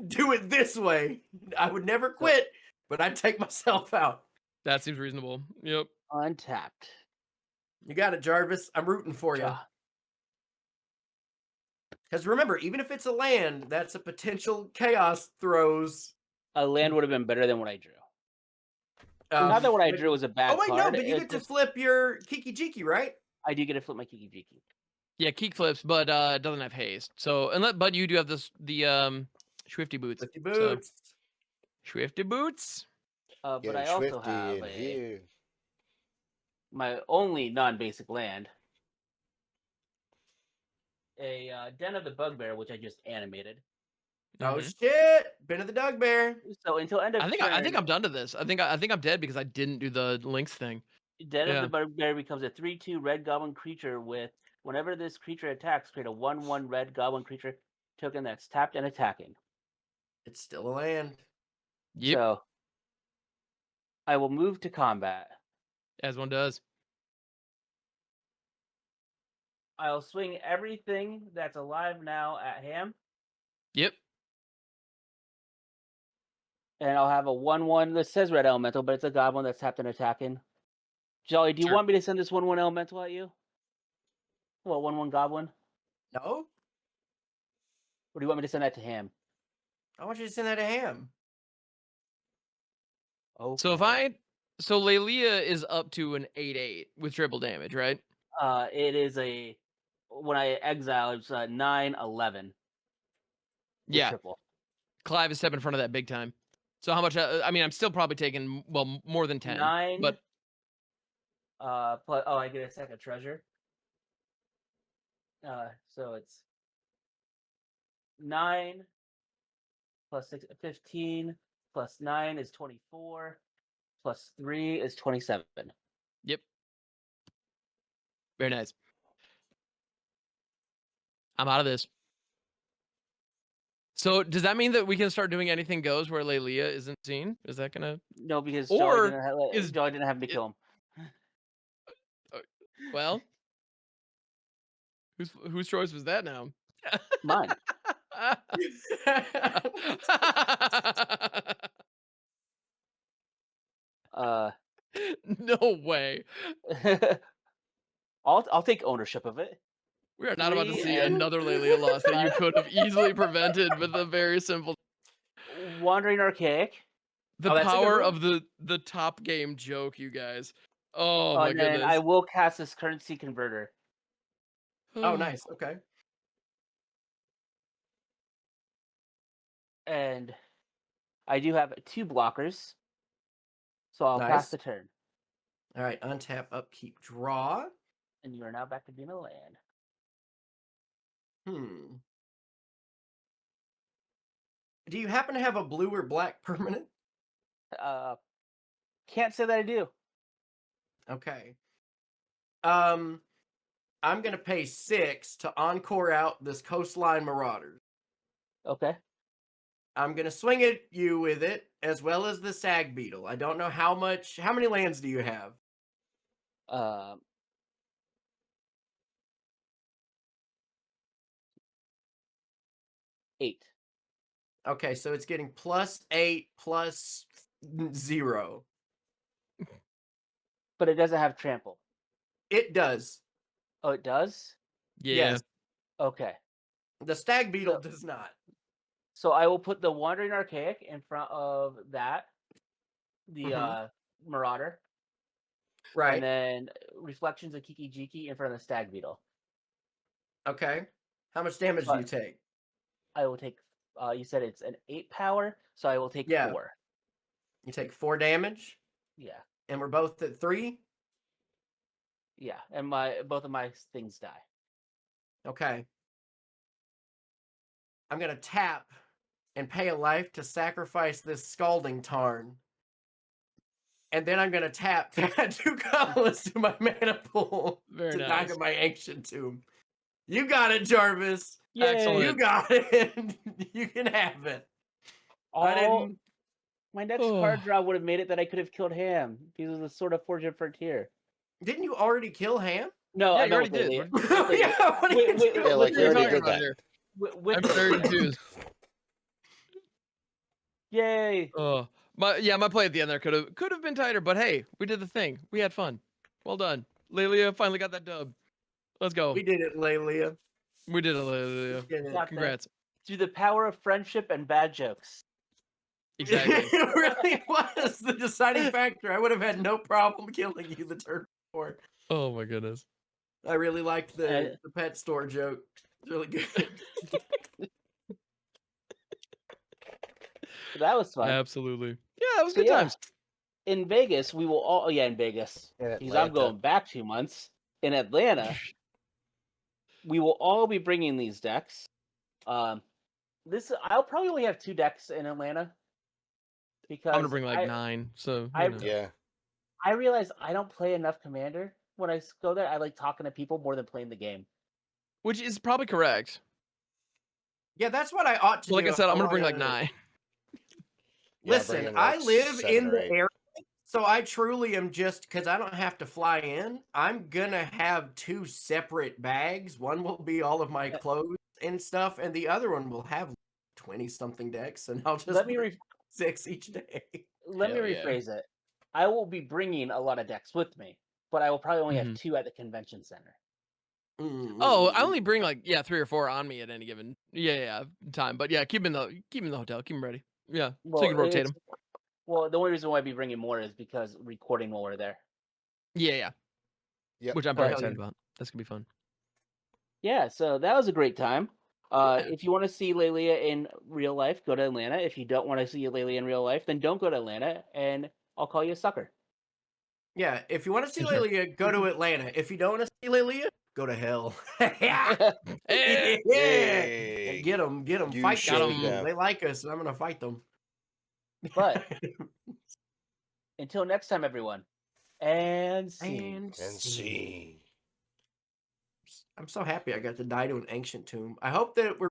B: do it this way. I would never quit, but I'd take myself out.
A: That seems reasonable. Yep.
D: Untapped.
B: You got it, Jarvis. I'm rooting for you.
D: Draw.
B: Because remember, even if it's a land, that's a potential chaos throws.
D: A land would have been better than what I drew. Not that what I drew was a bad
B: Oh wait,
D: card.
B: no, but you
D: it's
B: get to
D: just-
B: flip your Kiki Jiki, right?
D: I do get to flip my Kiki Jiki.
A: Yeah, Keek flips, but it doesn't have haste. So, but you do have the Swifty boots.
B: With your boots.
A: So, Swifty boots.
D: But
C: Get
D: I also
C: Swifty
D: have
C: in here.
D: my only non-basic land, a Den of the Bugbear, which I just animated.
B: Oh
A: Mhm.
B: shit! Ben of the Dugbear.
D: So until end of
A: I think
D: turn,
A: I'm done to this. I think I'm dead because I didn't do the links thing.
D: Den of
A: yeah.
D: the Bugbear becomes a 3/2 red goblin creature with whenever this creature attacks, create a 1/1 red goblin creature token that's tapped and attacking.
B: It's still a land.
A: Yep,
D: So I will move to combat.
A: as one does.
D: I'll swing everything that's alive now at Ham,
A: Yep.
D: and I'll have a 1/1. This says red elemental, but it's a goblin that's tapped and attacking. Jolly, do you
A: Sure.
D: want me to send this 1/1 elemental at you? Well, 1/1 goblin.
B: No?
D: Or do you want me to send that to Ham?
B: I want you to send that to Ham.
D: Oh,
A: So so Laelia is up to an 8/8 with triple damage, right?
D: it is a when I exile, it's 9/11.
A: Yeah.
D: Triple.
A: Clive is stepping in front of that big time. So how much? I mean, I'm still probably taking more than 10.
D: 9.
A: But
D: Plus, I get a second treasure. So it's 9 plus 6, 15 plus 9 is 24 plus 3 is 27.
A: yep. Very nice. I'm out of this. So does that mean that we can start doing anything goes where Laelia isn't seen? Is that gonna?
D: No, because
A: Or
D: Jolly didn't have me kill him.
A: Well, whose choice was that now?
D: Mine.
A: No way.
D: I'll take ownership of it.
A: We are not about to
D: 3
A: see
D: and
A: another Laelia loss that you
D: 5.
A: could have easily prevented with a very simple.
D: Wandering Archaic.
A: The
B: that's a good
A: power
B: one.
A: of the top game joke, you guys. Oh my
D: And then
A: goodness.
D: I will cast this currency converter.
B: Oh, nice. Okay.
D: And I do have 2 blockers. So I'll
B: Nice.
D: pass the turn.
B: All right. Untap, upkeep, draw.
D: And you are now back to being a land.
B: Do you happen to have a blue or black permanent?
D: Can't say that I do.
B: Okay. I'm gonna pay 6 to encore out this Coastline Marauders.
D: Okay.
B: I'm gonna swing at you with it, as well as the sag beetle. I don't know how many lands do you have?
D: Um, 8.
B: Okay, so it's getting +8 plus 0.
D: But it doesn't have trample.
B: It does.
D: Oh, it does?
A: Yeah.
B: Yes.
D: Okay.
B: The stag beetle
D: So-
B: does not.
D: So I will put the Wandering Archaic in front of that, the
B: Mhm.
D: Marauder,
B: Right.
D: and then Reflections of Kiki Jiki in front of the Stag Beetle.
B: Okay. How much damage do you
D: But-
B: take?
D: I will take. You said it's an 8 power, so I will take
B: Yeah.
D: 4.
B: You take 4 damage,
D: Yeah,
B: and we're both at 3.
D: yeah, and both of my things die.
B: Okay. I'm gonna tap and pay a life to sacrifice this Scalding Tarn. And then I'm gonna tap to add 2 colorless to my mana pool
A: Very
B: to die
A: nice.
B: to my Ancient Tomb. You got it, Jarvis.
A: Excellent.
B: You got it. You can have it. I didn't.
D: My next
A: Oh.
D: card draw would have made it that I could have killed Ham because of the Sword of Fortune Frontier.
B: Didn't you already kill Ham?
D: No,
A: Yeah,
D: I
A: you
D: know
A: already
D: with
A: did.
D: Laelia.
A: What
D: With Laelia.
B: Yeah, what are you
D: Wait,
B: doing?
C: Yeah, like
A: are
C: you
A: you
C: already
A: talking
C: did
A: about
C: that.
A: here?
D: With
A: I'm
D: Laelia.
A: 32.
D: Yay!
A: Oh, my play at the end there could have been tighter, but hey, we did the thing. We had fun. Well done. Laelia finally got that dub. Let's go.
B: We did it, Laelia.
A: We did it, Laelia.
B: Did it.
D: Got that.
A: Congrats.
D: Through the power of friendship and bad jokes.
A: Exactly.
B: It really was the deciding factor. I would have had no problem killing you the turn before.
A: Oh my goodness.
B: I really liked
D: Uh,
B: the pet store joke. It's really good.
D: That was fun.
A: Absolutely. Yeah, that was
D: So
A: good
D: yeah,
A: times.
D: in Vegas, we will all. Yeah, in Vegas,
C: In
D: because I'm
C: Atlanta.
D: going back 2 months. In Atlanta, we will all be bringing these decks. I'll probably only have 2 decks in Atlanta because
A: I'm gonna bring like 9. So
D: I-
A: you know.
C: Yeah.
D: I realize I don't play enough Commander when I go there. I like talking to people more than playing the game.
A: Which is probably correct.
B: Yeah, that's what I ought to
A: But like
B: do.
A: I said, I'm gonna bring like
B: wanna-
A: 9.
C: Yeah,
B: Listen,
C: bring in,
B: I
C: like,
B: live
C: 7
B: in
C: or
B: the
C: 8.
B: area, so I truly am just because I don't have to fly in. I'm gonna have 2 separate bags. One will be all of my clothes and stuff, and the other one will have 20-something decks, and I'll just
D: Let me
B: bring 6 each day.
D: let me
A: Hell yeah.
D: rephrase it. I will be bringing a lot of decks with me, but I will probably only have
A: Mhm.
D: 2 at the convention center.
A: Oh, I only bring like 3 or 4 on me at any given time. But yeah, keep them in the hotel. Keep them ready. Yeah, so you can rotate them.
D: Well, the only reason why I'd be bringing more is because recording while we're there.
A: Yeah.
C: Yep.
A: Which I'm very
B: But-
A: excited about. That's gonna be fun.
D: Yeah, so that was a great time.
A: Yeah.
D: If you want to see Laelia in real life, go to Atlanta. If you don't want to see Laelia in real life, then don't go to Atlanta, and I'll call you a sucker.
B: Yeah, if you want to see
A: Sure.
B: Laelia, go to Atlanta. If you don't want to see Laelia, go to hell. Yeah.
A: Hey!
C: Hey,
B: Get them,
C: you
B: fight
A: showed
B: them.
C: them.
B: They like us, and I'm gonna fight them.
D: But until next time, everyone, and see.
B: and
C: And see.
B: I'm so happy I got to die to an ancient tomb. I hope that we're